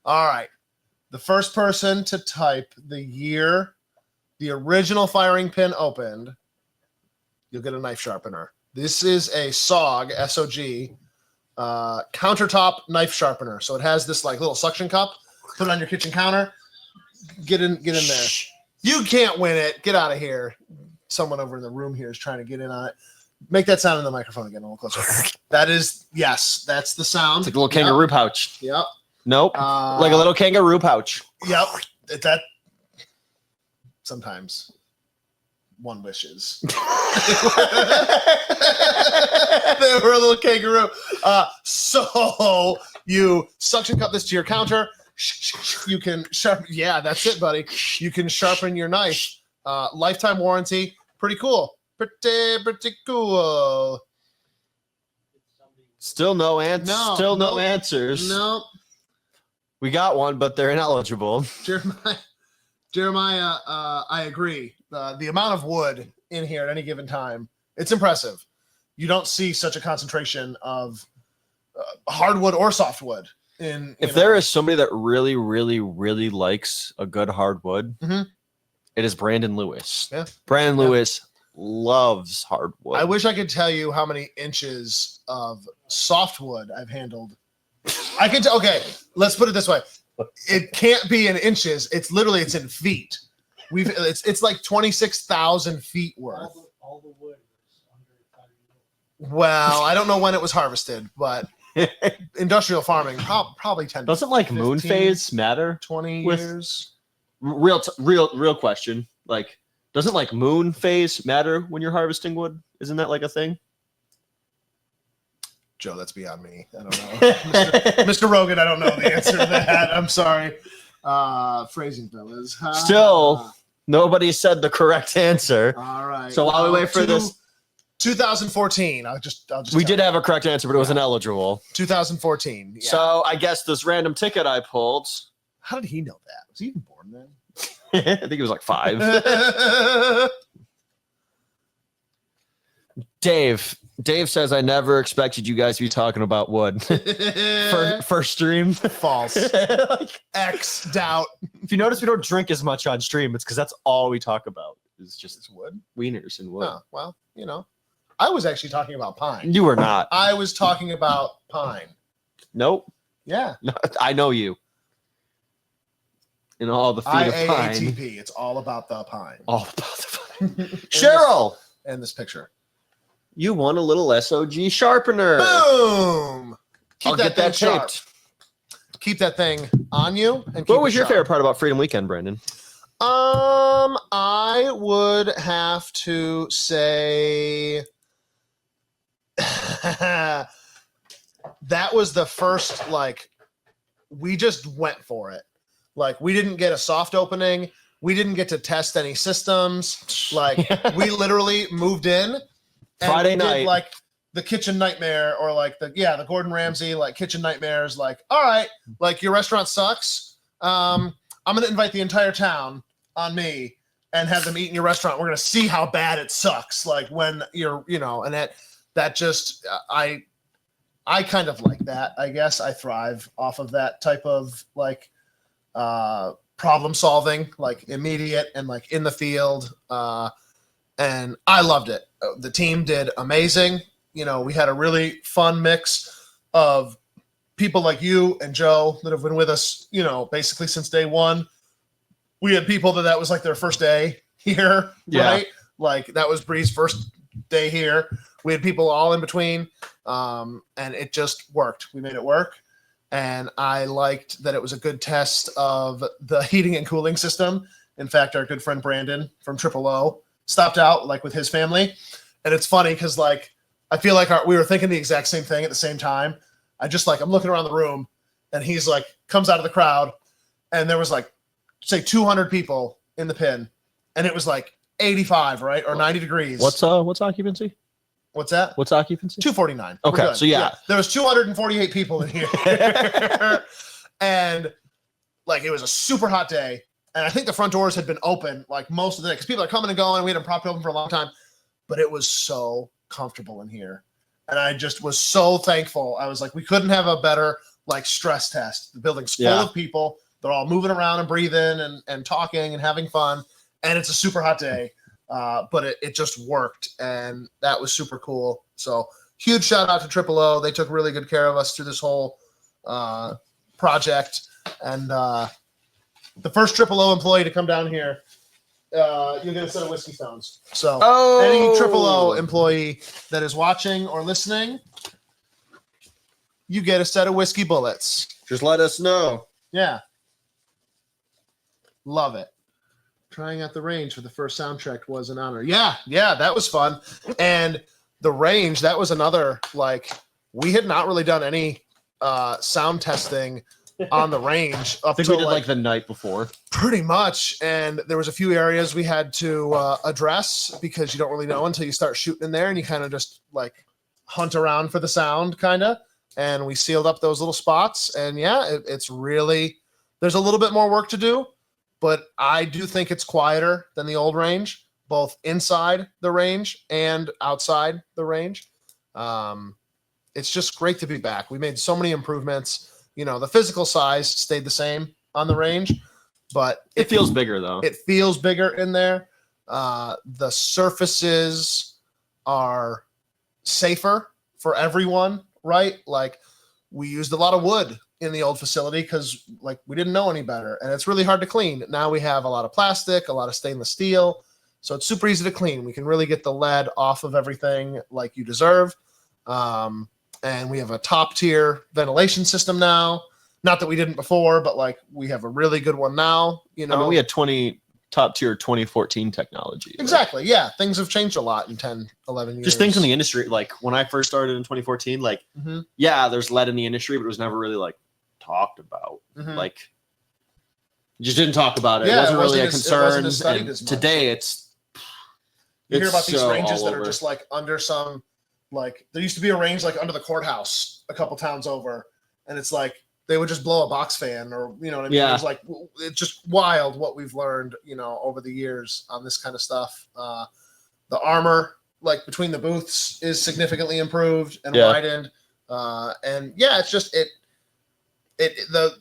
Speaker 2: All right. The first person to type the year the original firing pin opened, you'll get a knife sharpener. This is a SOG, S-O-G, countertop knife sharpener. So it has this like little suction cup. Put it on your kitchen counter. Get in there. You can't win it. Get out of here. Someone over in the room here is trying to get in on it. Make that sound in the microphone again, a little closer. That is, yes, that's the sound.
Speaker 1: It's like a little kangaroo pouch.
Speaker 2: Yep.
Speaker 1: Nope. Like a little kangaroo pouch.
Speaker 2: Yep. That sometimes one wishes. They were a little kangaroo. So you suction cup this to your counter. You can sharpen. Yeah, that's it, buddy. You can sharpen your knife. Lifetime warranty. Pretty cool. Pretty cool.
Speaker 1: Still no answers.
Speaker 2: No,
Speaker 1: Still no
Speaker 2: no,
Speaker 1: answers.
Speaker 2: No,
Speaker 1: We got one, but they're ineligible.
Speaker 2: Jeremiah, I agree. The amount of wood in here at any given time, it's impressive. You don't see such a concentration of hardwood or softwood.
Speaker 1: If there is somebody that really, really, really likes a good hardwood,
Speaker 2: Mhm.
Speaker 1: it is Brandon Lewis.
Speaker 2: Yeah.
Speaker 1: Brandon
Speaker 2: Yeah.
Speaker 1: Lewis loves hardwood.
Speaker 2: I wish I could tell you how many inches of softwood I've handled. I can tell. Okay, let's put it this way. It can't be in inches. It's in feet. It's like 26,000 feet worth.
Speaker 4: All the wood was under 5 years
Speaker 2: Well, I don't know when it was harvested, but industrial farming, probably 10
Speaker 1: Doesn't like moon
Speaker 2: 15,
Speaker 1: phase matter?
Speaker 2: 20
Speaker 1: with-
Speaker 2: years.
Speaker 1: Real question. Like, doesn't like moon phase matter when you're harvesting wood? Isn't that like a thing?
Speaker 2: Joe, that's beyond me. I don't know. Mr. Rogan, I don't know the answer to that. I'm sorry. Phrasing, fellas.
Speaker 1: Still, nobody said the correct answer.
Speaker 2: All right.
Speaker 1: So while we wait for this,
Speaker 2: 2014. I'll just
Speaker 1: we
Speaker 2: tell
Speaker 1: did
Speaker 2: you.
Speaker 1: have a correct answer, but it was ineligible.
Speaker 2: 2014. Yeah.
Speaker 1: So I guess this random ticket I pulled,
Speaker 2: How did he know that? Was he even born then?
Speaker 1: I think it was like 5. Dave says, I never expected you guys to be talking about wood. First stream.
Speaker 2: False.
Speaker 1: Like,
Speaker 2: X doubt.
Speaker 1: if you notice, we don't drink as much on stream. It's because that's all we talk about is just
Speaker 2: It's wood.
Speaker 1: wieners and wood.
Speaker 2: Oh, well, I was actually talking about pine.
Speaker 1: You were not.
Speaker 2: I was talking about pine.
Speaker 1: Nope.
Speaker 2: Yeah.
Speaker 1: No, I know you. And all the feet of pine.
Speaker 2: IAATP. It's all about the pine.
Speaker 1: All about the pine. Cheryl,
Speaker 2: And this picture.
Speaker 1: you won a little SOG sharpener.
Speaker 2: Boom.
Speaker 1: I'll get that
Speaker 2: thing sharp.
Speaker 1: taped.
Speaker 2: Keep that thing on you. And keep
Speaker 1: What
Speaker 2: it
Speaker 1: was your
Speaker 2: sharp.
Speaker 1: favorite part about Freedom Weekend, Brandon?
Speaker 2: I would have to say that was the first, like, we just went for it. Like, we didn't get a soft opening. We didn't get to test any systems. Like, we literally moved in. And
Speaker 1: Friday
Speaker 2: we did,
Speaker 1: night.
Speaker 2: like, the kitchen nightmare, or like the Gordon Ramsay, like, kitchen nightmares. Like, all right, like, your restaurant sucks. I'm going to invite the entire town on me and have them eat in your restaurant. We're going to see how bad it sucks. Like, when you're, and that just, I kind of like that. I guess I thrive off of that type of, like, problem solving, like, immediate and, like, in the field. And I loved it. The team did amazing. We had a really fun mix of people like you and Joe that have been with us, basically since day one. We had people that was like their first day here,
Speaker 1: Yeah.
Speaker 2: right? Like, that was Bree's first day here. We had people all in between, and it just worked. We made it work. And I liked that it was a good test of the heating and cooling system. In fact, our good friend Brandon from Triple O stopped out like with his family. And it's funny because like I feel like we were thinking the exact same thing at the same time. I'm looking around the room and he's like comes out of the crowd and there was like say 200 people in the pin and it was like 85, right? Or 90 degrees.
Speaker 1: What's occupancy?
Speaker 2: What's that?
Speaker 1: What's occupancy?
Speaker 2: 249.
Speaker 1: Okay,
Speaker 2: We're good.
Speaker 1: so yeah.
Speaker 2: There was 248 people in here. And like it was a super hot day. And I think the front doors had been open like most of the day because people are coming and going. We had them propped open for a long time, but it was so comfortable in here. And I just was so thankful. I was like, we couldn't have a better like stress test. The building's full of people. They're all moving around and breathing and talking and having fun. And it's a super hot day. But it just worked. And that was super cool. So huge shout out to Triple O. They took really good care of us through this whole project. And the first Triple O employee to come down here, you'll get a set of whiskey stones. So any Triple O employee that is watching or listening, you get a set of whiskey bullets.
Speaker 5: Just let us know.
Speaker 2: Yeah. Love it. Trying out the range for the first soundtrack was an honor. Yeah, that was fun. And the range, that was another, like, we had not really done any sound testing on the range up
Speaker 1: I think we
Speaker 2: till
Speaker 1: did like the night before.
Speaker 2: pretty much. And there was a few areas we had to address because you don't really know until you start shooting in there and you kind of just like hunt around for the sound kind of. And we sealed up those little spots. And yeah, it's really, there's a little bit more work to do. But I do think it's quieter than the old range, both inside the range and outside the range. It's just great to be back. We made so many improvements. You know, the physical size stayed the same on the range, but
Speaker 1: It feels bigger though.
Speaker 2: it feels bigger in there. The surfaces are safer for everyone, right? Like we used a lot of wood in the old facility because like we didn't know any better and it's really hard to clean. Now we have a lot of plastic, a lot of stainless steel. So it's super easy to clean. We can really get the lead off of everything like you deserve. And we have a top tier ventilation system now. Not that we didn't before, but like we have a really good one now, you know.
Speaker 1: I mean, we had top tier 2014 technology. Right?
Speaker 2: Exactly. Yeah. Things have changed a lot in 10, 11 years.
Speaker 1: Just things in the industry. Like when I first started in 2014, like, yeah, there's lead in the industry, but it was never really like talked about. Like, you just didn't talk about it.
Speaker 2: Yeah,
Speaker 1: it wasn't really a concern.
Speaker 2: studied
Speaker 1: And
Speaker 2: as much.
Speaker 1: today it's
Speaker 2: You hear about these
Speaker 1: so
Speaker 2: ranges
Speaker 1: all
Speaker 2: that are
Speaker 1: over.
Speaker 2: just like under some, like there used to be a range like under the courthouse a couple towns over, and it's like they would just blow a box fan or you know what I mean.
Speaker 1: Yeah.
Speaker 2: It's like it's just wild what we've learned, you know, over the years on this kind of stuff. The armor like between the booths is significantly improved and widened, and yeah, it's just the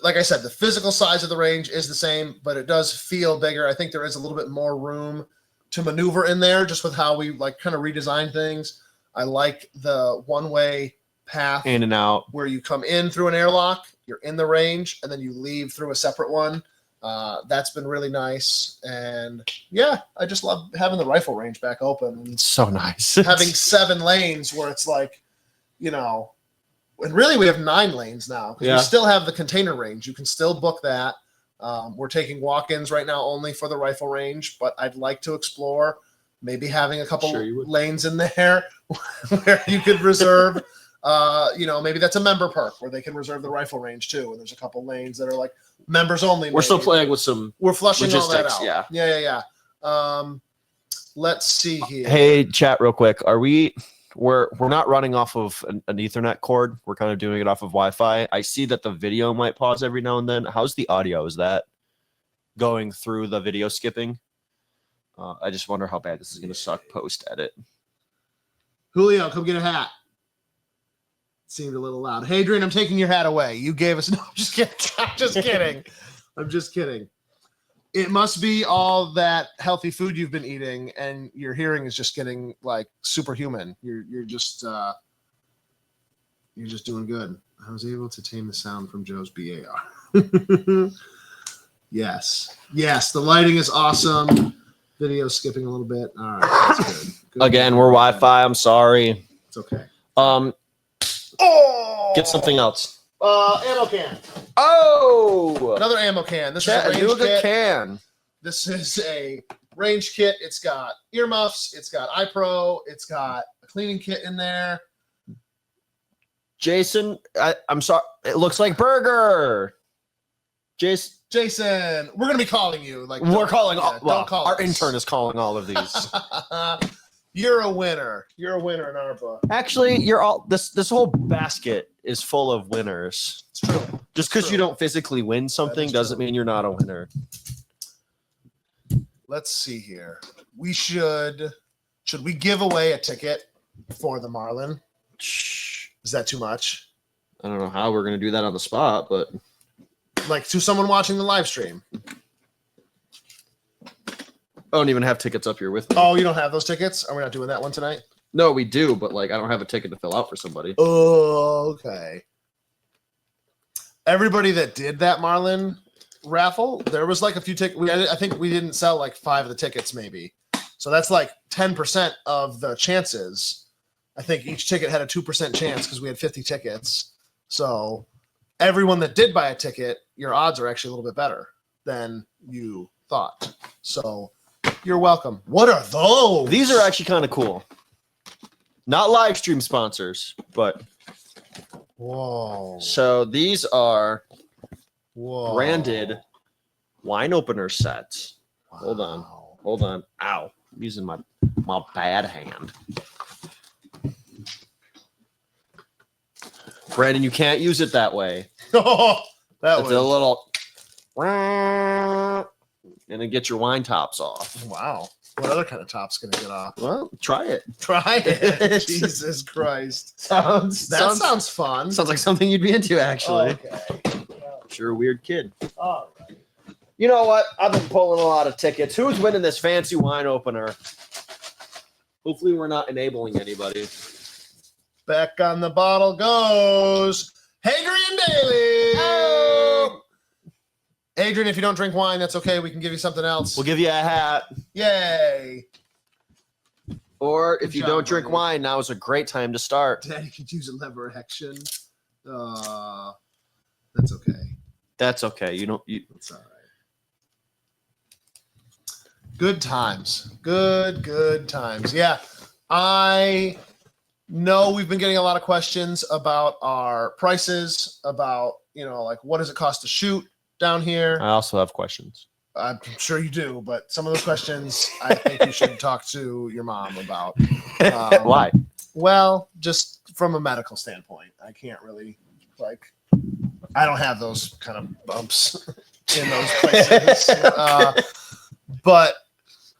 Speaker 2: like I said, the physical size of the range is the same, but it does feel bigger. I think there is a little bit more room to maneuver in there just with how we like kind of redesign things. I like the one-way path
Speaker 1: in and out.
Speaker 2: where you come in through an airlock, you're in the range, and then you leave through a separate one. That's been really nice. And yeah, I just love having the rifle range back open.
Speaker 1: It's so nice.
Speaker 2: Having 7 lanes where it's like, you know, and really we have 9 lanes now because we still have the container range. You can still book that. We're taking walk-ins right now only for the rifle range, but I'd like to explore maybe having a couple lanes in there where you could reserve, you know, maybe that's a member perk where they can reserve the rifle range too. And there's a couple lanes that are like members only.
Speaker 1: We're still playing with some
Speaker 2: We're flushing all that
Speaker 1: logistics,
Speaker 2: out. Yeah. Let's see here.
Speaker 1: Hey, chat real quick. We're not running off of an Ethernet cord. We're kind of doing it off of Wi-Fi. I see that the video might pause every now and then. How's the audio? Is that going through the video skipping? I just wonder how bad this is going to suck post-edit.
Speaker 2: Julio, come get a hat. Seemed a little loud. Hey, Adrian, I'm taking your hat away. You gave us... No, I'm just kidding. I'm just kidding. I'm just kidding. It must be all that healthy food you've been eating, and your hearing is just getting like superhuman. You're just doing good. I was able to tame the sound from Joe's BAR. Yes, the lighting is awesome. Video skipping a little bit. All right, that's good. Good.
Speaker 1: Again, we're Wi-Fi. I'm sorry.
Speaker 2: It's okay.
Speaker 1: Oh, get something else.
Speaker 2: Ammo can.
Speaker 1: Oh,
Speaker 2: Another ammo can. This is a range
Speaker 1: Chattanooga
Speaker 2: kit.
Speaker 1: can.
Speaker 2: This is a range kit. It's got earmuffs. It's got iPro. It's got a cleaning kit in there.
Speaker 1: Jason, I'm sorry. It looks like Burger.
Speaker 2: Jason, we're gonna be calling you. Like
Speaker 1: We're calling.
Speaker 2: yeah,
Speaker 1: Well,
Speaker 2: don't call
Speaker 1: our
Speaker 2: us.
Speaker 1: intern is calling all of these.
Speaker 2: You're a winner. You're a winner in our book.
Speaker 1: Actually, you're all. This whole basket is full of winners.
Speaker 2: It's true.
Speaker 1: Just because
Speaker 2: True.
Speaker 1: you don't physically win something
Speaker 2: is
Speaker 1: doesn't
Speaker 2: true.
Speaker 1: mean you're not a winner.
Speaker 2: Let's see here. We should we give away a ticket for the Marlin? Is that too much?
Speaker 1: I don't know how we're gonna do that on the spot, but
Speaker 2: Like to someone watching the live stream?
Speaker 1: I don't even have tickets up here with me.
Speaker 2: Oh, you don't have those tickets? Are we not doing that one tonight?
Speaker 1: No, we do, but like I don't have a ticket to fill out for somebody.
Speaker 2: Oh, okay. Everybody that did that Marlin raffle, there was like a few tickets. I think we didn't sell like 5 of the tickets, maybe. So that's like 10% of the chances. I think each ticket had a 2% chance because we had 50 tickets. So everyone that did buy a ticket, your odds are actually a little bit better than you thought. So you're welcome. What are those?
Speaker 1: These are actually kind of cool. Not live stream sponsors, but
Speaker 2: whoa.
Speaker 1: so these are
Speaker 2: Whoa.
Speaker 1: branded wine opener sets. Hold on.
Speaker 2: Wow.
Speaker 1: Hold on. Ow. I'm using my bad hand. Brandon, you can't use it that way.
Speaker 2: that
Speaker 1: It's
Speaker 2: was
Speaker 1: a little and then get your wine tops off.
Speaker 2: wow. What other kind of top's gonna get off?
Speaker 1: Well, try it.
Speaker 2: Try it. Jesus Christ. That sounds fun.
Speaker 1: Sounds like something you'd be into, actually.
Speaker 2: Okay.
Speaker 1: Sure, weird kid.
Speaker 2: All right.
Speaker 1: You know what? I've been pulling a lot of tickets. Who's winning this fancy wine opener? Hopefully, we're not enabling anybody.
Speaker 2: Back on the bottle goes Hadrian Daly.
Speaker 1: Oh!
Speaker 2: Adrian, if you don't drink wine, that's okay. We can give you something else.
Speaker 1: We'll give you a hat.
Speaker 2: Yay.
Speaker 1: Or if
Speaker 2: Good
Speaker 1: you
Speaker 2: job,
Speaker 1: don't drink
Speaker 2: buddy.
Speaker 1: wine, now is a great time to start.
Speaker 2: Daddy could use a lever action. That's okay.
Speaker 1: That's okay. You don't.
Speaker 2: It's all right. Good times. Good times. Yeah. I know we've been getting a lot of questions about our prices, about, like what does it cost to shoot down here?
Speaker 1: I also have questions.
Speaker 2: I'm sure you do, but some of those questions I think you should talk to your mom about.
Speaker 1: Why?
Speaker 2: Well, just from a medical standpoint, I can't really I don't have those kind of bumps in those places. But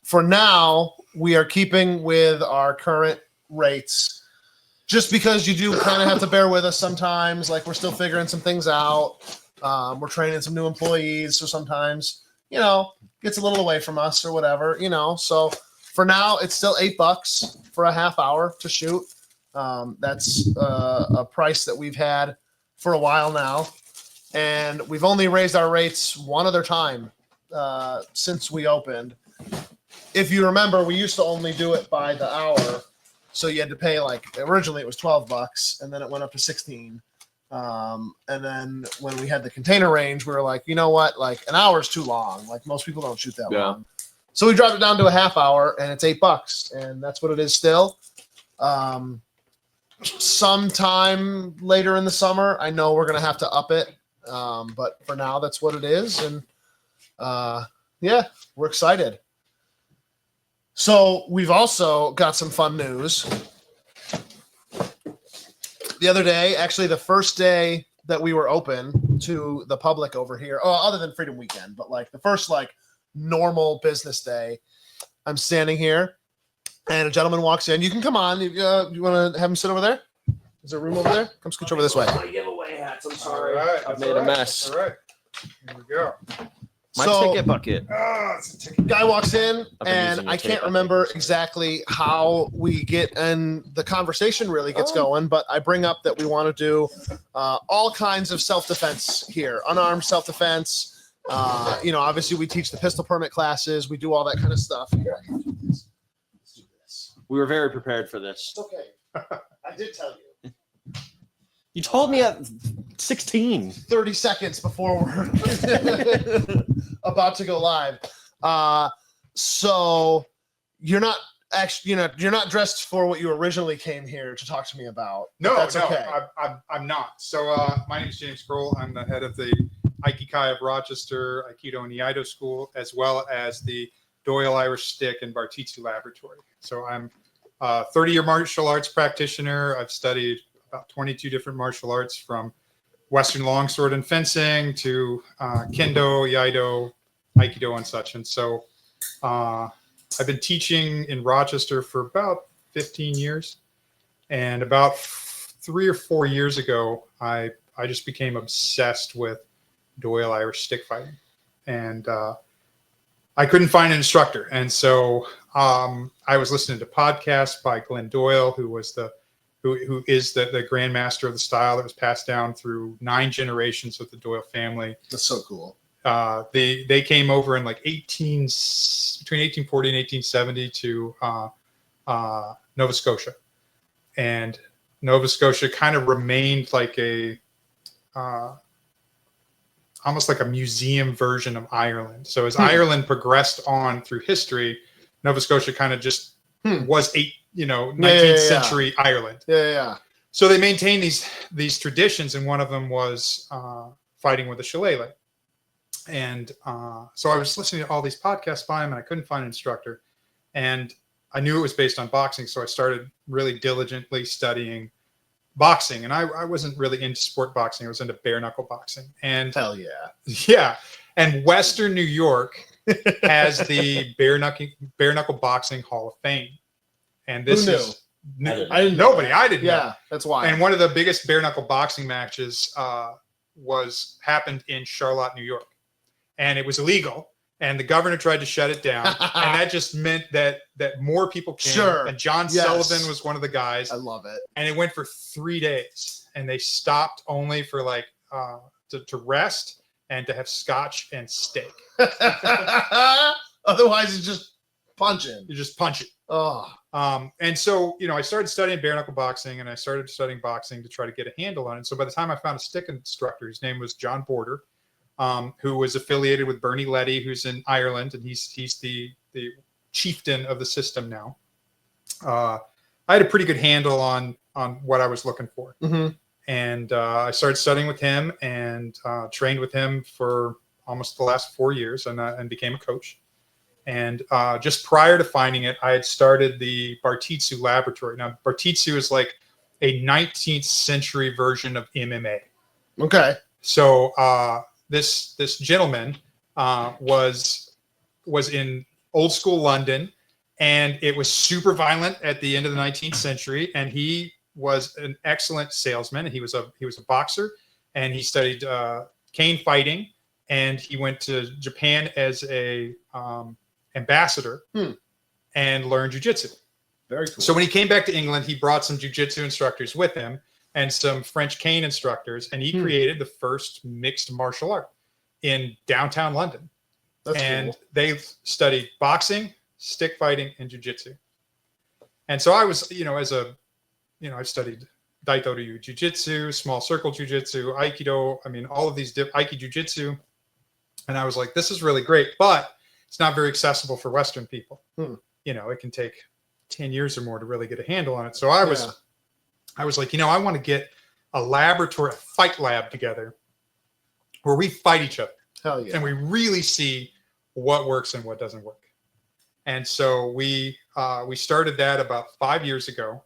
Speaker 2: for now, we are keeping with our current rates just because you do kind of have to bear with us sometimes. Like we're still figuring some things out. We're training some new employees. So sometimes, gets a little away from us or whatever, So for now, it's still $8 for a half hour to shoot. That's a price that we've had for a while now. And we've only raised our rates one other time since we opened. If you remember, we used to only do it by the hour. So you had to pay originally it was $12 and then it went up to 16. And then when we had the container range, we were like, you know what? An hour is too long. Most people don't shoot that long. So we dropped it down to a half hour and it's $8 and that's what it is still. Sometime later in the summer, I know we're going to have to up it. But for now, that's what it is. And yeah, we're excited. So we've also got some fun news. The other day, actually the first day that we were open to the public over here, other than Freedom Weekend, but the first normal business day, I'm standing here and a gentleman walks in. You can come on. You want to have him sit over there? Is there room over there? Come scooch over this way.
Speaker 1: My giveaway hats. I'm sorry.
Speaker 3: All right,
Speaker 1: I've
Speaker 3: that's
Speaker 1: made
Speaker 3: all
Speaker 1: a
Speaker 3: right,
Speaker 1: mess.
Speaker 3: that's all right. Here we go.
Speaker 1: My
Speaker 2: So-
Speaker 1: ticket bucket.
Speaker 3: It's a ticket.
Speaker 2: Guy walks in
Speaker 1: been
Speaker 2: and
Speaker 1: using
Speaker 2: I
Speaker 1: your tape,
Speaker 2: can't
Speaker 1: I
Speaker 2: remember
Speaker 1: think.
Speaker 2: exactly how we get and the conversation really gets
Speaker 1: Oh.
Speaker 2: going, but I bring up that we want to do all kinds of self-defense here, unarmed self-defense, Obviously we teach the pistol permit classes. We do all that kind of stuff. Here, I can do this. Let's do this.
Speaker 1: We were very prepared for this.
Speaker 2: It's okay. I did tell you.
Speaker 1: You told me at 16.
Speaker 2: 30 seconds before we're about to go live. So you're not actually, you're not dressed for what you originally came here to talk to me about.
Speaker 3: No,
Speaker 2: That's
Speaker 3: no,
Speaker 2: okay.
Speaker 3: I'm not. So my name is James Kroll. I'm the head of the Aikikai of Rochester Aikido and Iaido School, as well as the Doyle Irish Stick and Bartitsu Laboratory. So I'm a 30-year martial arts practitioner. I've studied about 22 different martial arts, from Western longsword and fencing to Kendo, Iaido, Aikido, and such. And so I've been teaching in Rochester for about 15 years. And about 3 or 4 years ago, I just became obsessed with Doyle Irish stick fighting. And I couldn't find an instructor. And so I was listening to podcasts by Glenn Doyle, who is the grandmaster of the style that was passed down through 9 generations of the Doyle family.
Speaker 2: That's so cool.
Speaker 3: They came over in like between 1840 and 1870 to Nova Scotia, and Nova Scotia kind of remained like almost like a museum version of Ireland. So as Ireland progressed on through history, Nova Scotia kind of just was 19th century Ireland.
Speaker 2: Yeah.
Speaker 3: So they maintained these traditions, and one of them was fighting with a shillelagh. And so I was listening to all these podcasts by him, and I couldn't find an instructor. And I knew it was based on boxing, so I started really diligently studying boxing. And I wasn't really into sport boxing. I was into bare knuckle boxing. And
Speaker 2: Hell yeah.
Speaker 3: yeah. And Western New York has the bare knuckle boxing Hall of Fame. And this
Speaker 2: Who knew?
Speaker 3: is
Speaker 2: I didn't know
Speaker 3: nobody.
Speaker 2: that.
Speaker 3: I didn't know.
Speaker 2: Yeah, that's why.
Speaker 3: And one of the biggest bare knuckle boxing matches happened in Charlotte, New York, and it was illegal. And the governor tried to shut it down, and that just meant that more people came.
Speaker 2: Sure.
Speaker 3: And John
Speaker 2: Yes.
Speaker 3: Sullivan was one of the guys.
Speaker 2: I love it.
Speaker 3: And it went for 3 days, and they stopped only for to rest and to have scotch and steak.
Speaker 2: Otherwise, it's just punching.
Speaker 3: You just punch it.
Speaker 2: Oh,
Speaker 3: And so, I started studying bare knuckle boxing, and I started studying boxing to try to get a handle on it. So by the time I found a stick instructor, his name was John Border, who was affiliated with Bernie Letty, who's in Ireland, and he's the chieftain of the system now. I had a pretty good handle on what I was looking for.
Speaker 2: mm-hmm.
Speaker 3: And I started studying with him and trained with him for almost the last 4 years, and became a coach. And just prior to finding it, I had started the Bartitsu Laboratory. Now, Bartitsu is like a 19th century version of MMA.
Speaker 2: Okay.
Speaker 3: So this gentleman was in old school London, and it was super violent at the end of the 19th century. And he was an excellent salesman. He was a boxer, and he studied cane fighting, and he went to Japan as a ambassador and learned jiu-jitsu.
Speaker 2: Very cool.
Speaker 3: So when he came back to England, he brought some jiu-jitsu instructors with him and some French cane instructors, and he created the first mixed martial art in downtown London.
Speaker 2: That's
Speaker 3: and
Speaker 2: cool.
Speaker 3: they studied boxing, stick fighting, and jiu-jitsu. And so I was, I've studied Daito Ryu jiu-jitsu, small circle jiu-jitsu, Aikido, all of these Aikido jiu-jitsu. And I was like, this is really great, but it's not very accessible for Western people. It can take 10 years or more to really get a handle on it. So I was like, I want to get a laboratory, a fight lab together where we fight each other.
Speaker 2: Hell yeah.
Speaker 3: And we really see what works and what doesn't work. And so we started that about 5 years ago,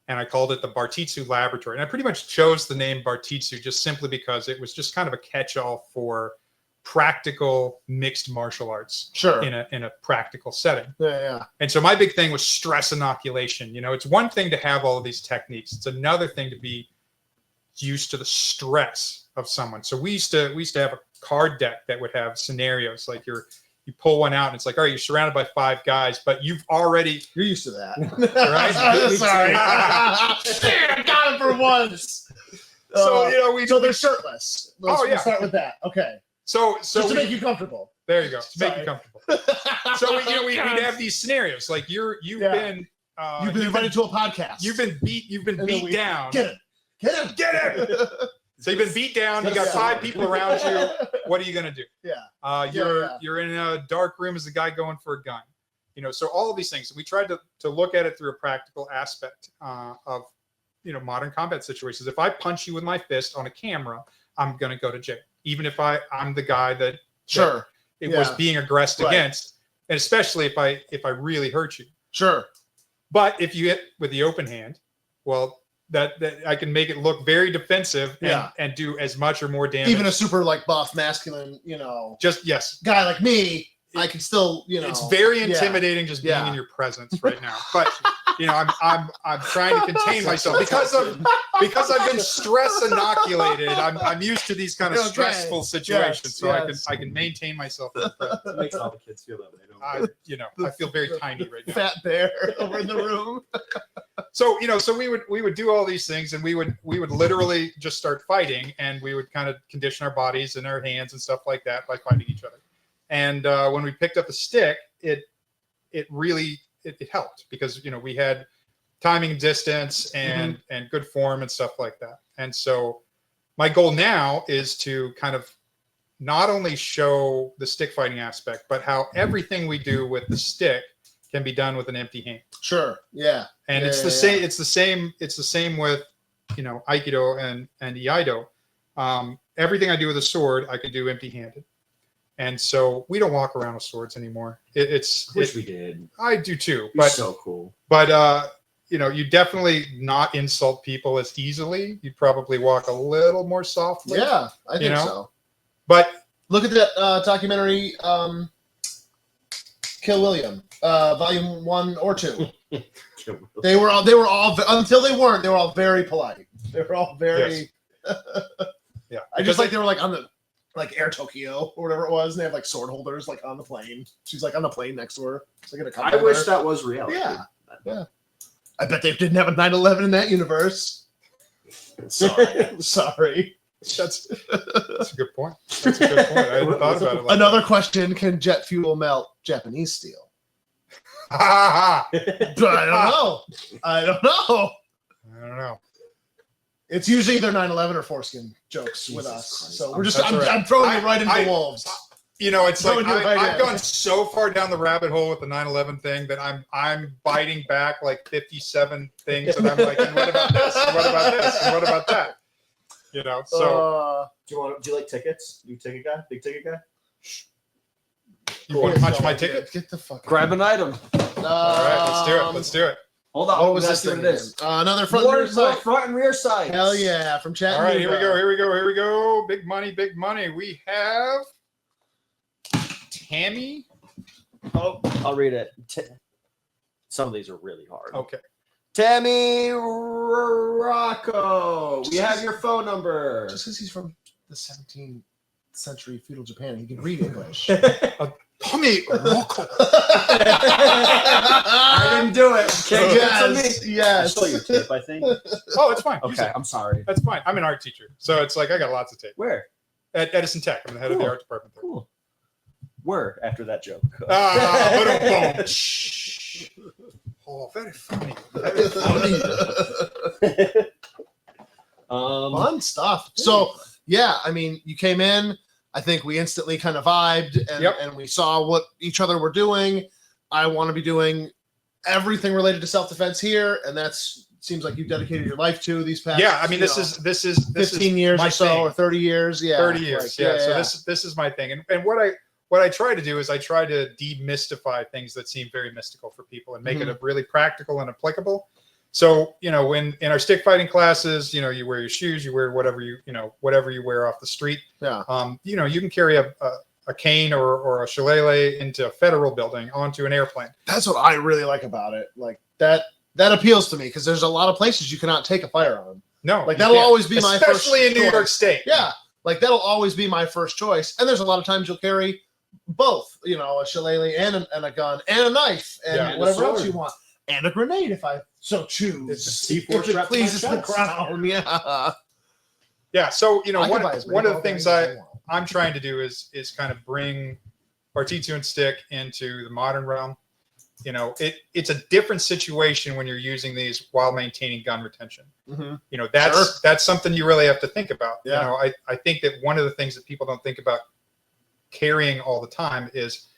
Speaker 3: and I called it the Bartitsu Laboratory. And I pretty much chose the name Bartitsu just simply because it was just kind of a catch-all for practical mixed martial arts.
Speaker 2: Sure.
Speaker 3: in a practical setting.
Speaker 2: Yeah.
Speaker 3: And so my big thing was stress inoculation. It's one thing to have all of these techniques. It's another thing to be used to the stress of someone. So we used to have a card deck that would have scenarios like you pull one out and it's like, all right, you're surrounded by 5 guys, but you're
Speaker 2: You're used to that.
Speaker 3: Right?
Speaker 2: Sorry. I got it for once.
Speaker 3: So
Speaker 2: so they're shirtless. Let's
Speaker 3: yeah.
Speaker 2: start with that. Okay.
Speaker 3: So
Speaker 2: Just to
Speaker 3: we-
Speaker 2: make you comfortable.
Speaker 3: there you go. To make
Speaker 2: Sorry.
Speaker 3: you comfortable. So we'd have these scenarios like you've
Speaker 2: Yeah.
Speaker 3: been
Speaker 2: You've been invited to a podcast.
Speaker 3: you've been beat
Speaker 2: And then
Speaker 3: beat
Speaker 2: we-
Speaker 3: down.
Speaker 2: Get him. Get him.
Speaker 3: Get him. So you've been beat down. You got 5 people around you. What are you gonna do?
Speaker 2: Yeah.
Speaker 3: You're in a dark room as a guy going for a gun. You know, so all of these things. We tried to look at it through a practical aspect of modern combat situations. If I punch you with my fist on a camera, I'm gonna go to jail, even if I'm the guy that
Speaker 2: Sure.
Speaker 3: it was
Speaker 2: Yeah.
Speaker 3: being aggressed
Speaker 2: Right.
Speaker 3: against, and especially if I really hurt you.
Speaker 2: Sure.
Speaker 3: But if you hit with the open hand, well, that I can make it look very defensive and do as much or more damage.
Speaker 2: Even a super like buff, masculine,
Speaker 3: just yes,
Speaker 2: guy like me, I can still,
Speaker 3: it's very
Speaker 2: yeah.
Speaker 3: intimidating just being
Speaker 2: Yeah.
Speaker 3: in your presence right now. But I'm trying to contain myself because I've been stress inoculated. I'm used to these kind of
Speaker 2: Okay.
Speaker 3: stressful situations, so
Speaker 2: yes.
Speaker 3: I can maintain myself. In the presence.
Speaker 5: It makes all the kids feel that way. Don't
Speaker 3: I feel very tiny right now.
Speaker 2: fat bear over in the room.
Speaker 3: So we would do all these things, and we would literally just start fighting, and we would kind of condition our bodies and our hands and stuff like that by fighting each other. And when we picked up a stick, it really helped because we had timing and distance and good form and stuff like that. And so my goal now is to kind of not only show the stick fighting aspect, but how everything we do with the stick can be done with an empty hand.
Speaker 2: Sure. Yeah.
Speaker 3: And
Speaker 2: Yeah,
Speaker 3: it's the
Speaker 2: yeah,
Speaker 3: same. It's the same with Aikido and Iaido. Everything I do with a sword, I can do empty-handed. And so we don't walk around with swords anymore.
Speaker 5: Wish we did.
Speaker 3: I do too,
Speaker 5: But
Speaker 3: but
Speaker 5: so cool.
Speaker 3: you definitely not insult people as easily. You'd probably walk a little more softly.
Speaker 2: Yeah, I think
Speaker 3: know?
Speaker 2: so.
Speaker 3: But
Speaker 2: Look at that documentary, Kill William, volume 1 or 2. They were all until they weren't. They were all very polite. They were all very.
Speaker 3: yeah.
Speaker 2: I just like they were like on the Air Tokyo or whatever it was, and they have like sword holders like on the plane. She's like on the plane next to her. She's like in a couple.
Speaker 5: I wish that was reality.
Speaker 2: Yeah. I bet they didn't have a 9/11 in that universe.
Speaker 5: Sorry.
Speaker 2: Sorry.
Speaker 3: that's a good point. That's a good point. I hadn't thought about it. Like
Speaker 2: Another question: can jet fuel melt Japanese steel?
Speaker 3: that. Ha, ha,
Speaker 2: But I don't know. I don't know.
Speaker 3: ha. I don't know.
Speaker 2: It's usually either 9/11 or foreskin jokes with
Speaker 5: Jesus
Speaker 2: us.
Speaker 5: Christ.
Speaker 2: So we're just
Speaker 3: That's all right.
Speaker 2: I'm throwing you right into
Speaker 3: I-
Speaker 2: the wolves.
Speaker 3: It's like
Speaker 2: Throwing you right
Speaker 3: I've
Speaker 2: in.
Speaker 3: gone so far down the rabbit hole with the 9/11 thing that I'm biting back like 57 things, and I'm like, and what about this? And what about this? And what about that? So
Speaker 5: Do you like tickets? You ticket guy? Big ticket guy?
Speaker 3: you want to punch my ticket?
Speaker 2: Get the fuck.
Speaker 5: Grab an item.
Speaker 3: All right, let's do it. Let's do it.
Speaker 5: Hold on.
Speaker 2: What was
Speaker 5: Let's
Speaker 2: this
Speaker 5: see
Speaker 2: thing?
Speaker 5: what it is.
Speaker 2: Another front
Speaker 5: More
Speaker 2: rear side.
Speaker 5: front and rear sides.
Speaker 2: Hell yeah! From chat.
Speaker 3: All right, here we go. Here we go. Here we go. Big money. Big money. We have Tammy.
Speaker 5: Oh, I'll read it. Some of these are really hard.
Speaker 3: Okay.
Speaker 5: Tammy Rocco. We have your phone number.
Speaker 2: Just because he's from the 17th century feudal Japan, he can read English.
Speaker 3: Tommy Rocco.
Speaker 5: I didn't do it. Can't give it to me.
Speaker 2: yes,
Speaker 5: I
Speaker 2: yes.
Speaker 5: stole your tip, I think.
Speaker 3: Oh, it's fine. Use
Speaker 5: Okay,
Speaker 3: it.
Speaker 5: I'm sorry.
Speaker 3: That's fine. I'm an art teacher, so it's like I got lots of tape.
Speaker 5: Where?
Speaker 3: At Edison Tech, I'm the head of the
Speaker 5: Cool.
Speaker 3: art department there.
Speaker 5: Cool. Where after that joke?
Speaker 3: Boom. Oh, very funny. Very funny.
Speaker 2: Fun stuff. So yeah, I mean, you came in. I think we instantly kind of vibed, and,
Speaker 3: Yep.
Speaker 2: and we saw what each other were doing. I want to be doing everything related to self-defense here, and that's seems like you've dedicated your life to these past.
Speaker 3: Yeah, I mean, this
Speaker 2: you know,
Speaker 3: is
Speaker 2: 15 years
Speaker 3: my
Speaker 2: or so,
Speaker 3: thing.
Speaker 2: or 30 years. Yeah,
Speaker 3: 30 years.
Speaker 2: like,
Speaker 3: Yeah. So this is my thing, and what I try to do is I try to demystify things that seem very mystical for people and make it really practical and applicable. So, when in our stick fighting classes, you wear your shoes, you wear whatever you wear off the street.
Speaker 2: Yeah.
Speaker 3: You can carry a cane or a shillelagh into a federal building onto an airplane.
Speaker 2: That's what I really like about it. Like that appeals to me because there's a lot of places you cannot take a firearm.
Speaker 3: No,
Speaker 2: Like
Speaker 3: you
Speaker 2: that'll
Speaker 3: can't.
Speaker 2: always be my first
Speaker 3: especially in New
Speaker 2: choice.
Speaker 3: York State.
Speaker 2: Yeah, like that'll always be my first choice. And there's a lot of times you'll carry both, a shillelagh and a gun and a knife and
Speaker 3: Yeah, and a
Speaker 2: whatever else
Speaker 5: sword.
Speaker 2: you want, and a grenade if I so choose.
Speaker 5: It's a C4
Speaker 2: if it
Speaker 5: strapped to my
Speaker 2: pleases the
Speaker 5: chest.
Speaker 2: crown. Yeah.
Speaker 3: Yeah. So
Speaker 2: I can buy as many
Speaker 3: one of the
Speaker 2: ball
Speaker 3: things
Speaker 2: bearings as I want.
Speaker 3: I'm trying to do is kind of bring Bartitsu and stick into the modern realm. You know, it's a different situation when you're using these while maintaining gun retention.
Speaker 2: Mhm.
Speaker 3: You know, that's something you really have to think about.
Speaker 2: Yeah.
Speaker 3: You know, I think that one of the things that people don't think about carrying all the time is,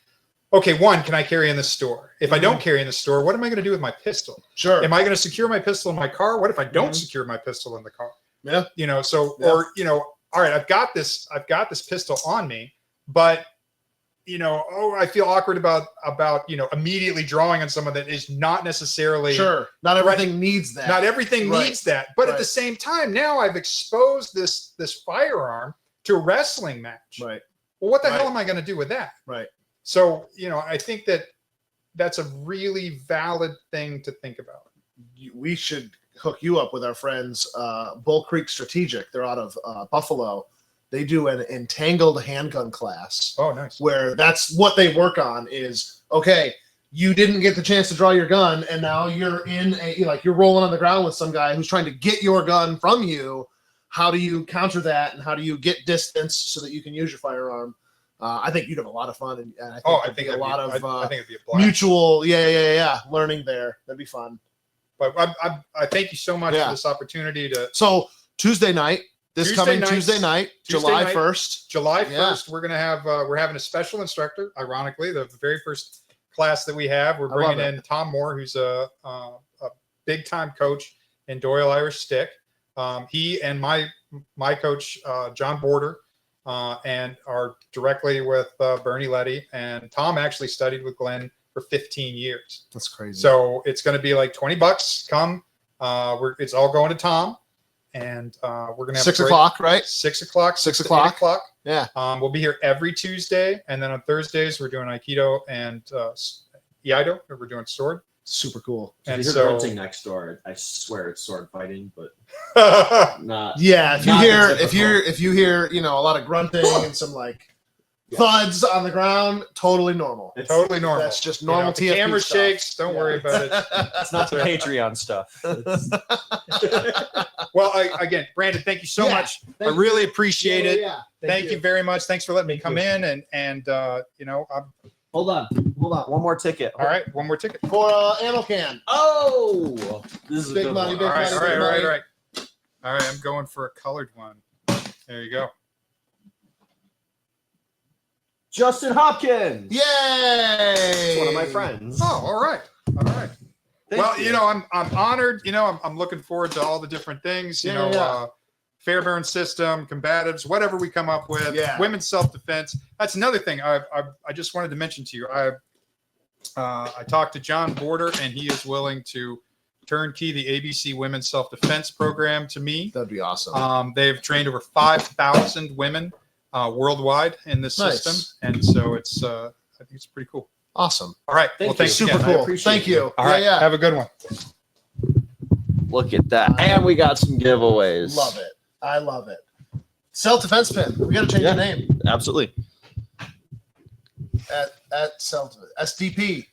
Speaker 3: okay, one, can I carry in the store? If I don't carry in the store, what am I going to do with my pistol?
Speaker 2: Sure.
Speaker 3: Am I going to secure my pistol in my car? What if I don't
Speaker 2: Mhm.
Speaker 3: secure my pistol in the car?
Speaker 2: Yeah.
Speaker 3: You know, so
Speaker 2: Yeah.
Speaker 3: or you know, all right, I've got this pistol on me, but you know, I feel awkward about you know, immediately drawing on someone that is not necessarily
Speaker 2: Sure. Not everything needs that.
Speaker 3: not everything
Speaker 2: Right.
Speaker 3: needs that. But at
Speaker 2: Right.
Speaker 3: the same time, now I've exposed this firearm to a wrestling match.
Speaker 2: Right.
Speaker 3: Well, what the
Speaker 2: Right.
Speaker 3: hell am I going to do with that?
Speaker 2: Right.
Speaker 3: So, you know, I think that that's a really valid thing to think about.
Speaker 2: We should hook you up with our friends, Bull Creek Strategic. They're out of Buffalo. They do an entangled handgun class
Speaker 3: Oh, nice.
Speaker 2: where that's what they work on is, okay, you didn't get the chance to draw your gun and now you're you're rolling on the ground with some guy who's trying to get your gun from you. How do you counter that and how do you get distance so that you can use your firearm? I think you'd have a lot of fun and I think
Speaker 3: Oh, I
Speaker 2: there'd
Speaker 3: think
Speaker 2: be a lot of
Speaker 3: I think it'd be a blast.
Speaker 2: mutual, learning there. That'd be fun.
Speaker 3: But I thank you so much
Speaker 2: Yeah.
Speaker 3: for this opportunity to
Speaker 2: So Tuesday night,
Speaker 3: Tuesday
Speaker 2: coming
Speaker 3: nights-
Speaker 2: Tuesday night,
Speaker 3: Tuesday
Speaker 2: July
Speaker 3: night.
Speaker 2: 1st.
Speaker 3: July
Speaker 2: Yeah.
Speaker 3: 1st, we're gonna have we're having a special instructor. Ironically, the very first class that we have, we're
Speaker 2: I love
Speaker 3: bringing
Speaker 2: it.
Speaker 3: in Tom Moore, who's a big time coach in Doyle Irish Stick. He and my coach John Border, and are directly with Bernie Letty. And Tom actually studied with Glenn for 15 years.
Speaker 2: That's crazy.
Speaker 3: So it's going to be like $20. Come, it's all going to Tom, and we're gonna have
Speaker 2: 6
Speaker 3: a great-
Speaker 2: o'clock, right?
Speaker 3: 6 o'clock,
Speaker 2: 6
Speaker 3: to 8
Speaker 2: o'clock.
Speaker 3: o'clock.
Speaker 2: Yeah.
Speaker 3: We'll be here every Tuesday, and then on Thursdays we're doing Aikido and Iaido. We're doing sword.
Speaker 2: Super cool.
Speaker 3: And
Speaker 5: If you hear
Speaker 3: so,
Speaker 5: grunting next door, I swear it's sword fighting, but not.
Speaker 2: Yeah, if you
Speaker 5: Not
Speaker 2: hear
Speaker 5: typical.
Speaker 2: if you hear, a lot of grunting and some thuds on the ground, totally normal.
Speaker 5: It's,
Speaker 3: totally normal.
Speaker 2: That's just
Speaker 3: You know,
Speaker 2: normal
Speaker 3: if the
Speaker 2: TFP
Speaker 3: camera
Speaker 2: stuff.
Speaker 3: shakes. Don't
Speaker 2: Yeah.
Speaker 3: worry about it.
Speaker 1: It's not the Patreon stuff.
Speaker 3: Well, again, Brandon, thank you so
Speaker 2: Yeah.
Speaker 3: much. I really appreciate it.
Speaker 2: Yeah.
Speaker 3: Thank you very much. Thanks for letting me
Speaker 5: Thank
Speaker 3: come
Speaker 5: you.
Speaker 3: in, and
Speaker 5: hold on.
Speaker 1: One more ticket.
Speaker 3: all right, one more ticket.
Speaker 2: For ammo can.
Speaker 5: Oh, this is a
Speaker 2: Big
Speaker 5: good
Speaker 2: money,
Speaker 5: one.
Speaker 2: big
Speaker 3: All right,
Speaker 2: money,
Speaker 3: all right,
Speaker 2: big
Speaker 3: all right,
Speaker 2: money.
Speaker 3: all right. All right, I'm going for a colored one. There you go.
Speaker 5: Justin Hopkins.
Speaker 2: Yay!
Speaker 5: It's one of my friends.
Speaker 3: Oh, all right, all right.
Speaker 5: Thank
Speaker 3: Well, you know, I'm honored. You know, I'm looking forward to all the different things. You
Speaker 2: Yeah,
Speaker 3: know,
Speaker 2: yeah.
Speaker 3: Fairburn system, combatives, whatever we come up with.
Speaker 2: Yeah.
Speaker 3: Women's self-defense. That's another thing I just wanted to mention to you. I talked to John Border, and he is willing to turnkey the ABC Women's Self-Defense program to me.
Speaker 2: That'd be awesome.
Speaker 3: They've trained over 5,000 women worldwide in this
Speaker 2: Nice.
Speaker 3: system, and so it's I think it's pretty cool.
Speaker 2: Awesome.
Speaker 3: All right,
Speaker 5: Thank
Speaker 3: well,
Speaker 5: you.
Speaker 3: thanks
Speaker 2: Super
Speaker 3: again.
Speaker 5: I
Speaker 2: cool.
Speaker 5: appreciate
Speaker 2: Thank
Speaker 5: it.
Speaker 2: you.
Speaker 3: All right,
Speaker 2: Yeah.
Speaker 3: have a good one.
Speaker 1: Look at that. And we got some giveaways.
Speaker 2: Love it. I love it. Self-defense pin. We got to change
Speaker 1: Yeah.
Speaker 2: the name
Speaker 1: Absolutely.
Speaker 2: at self SDP.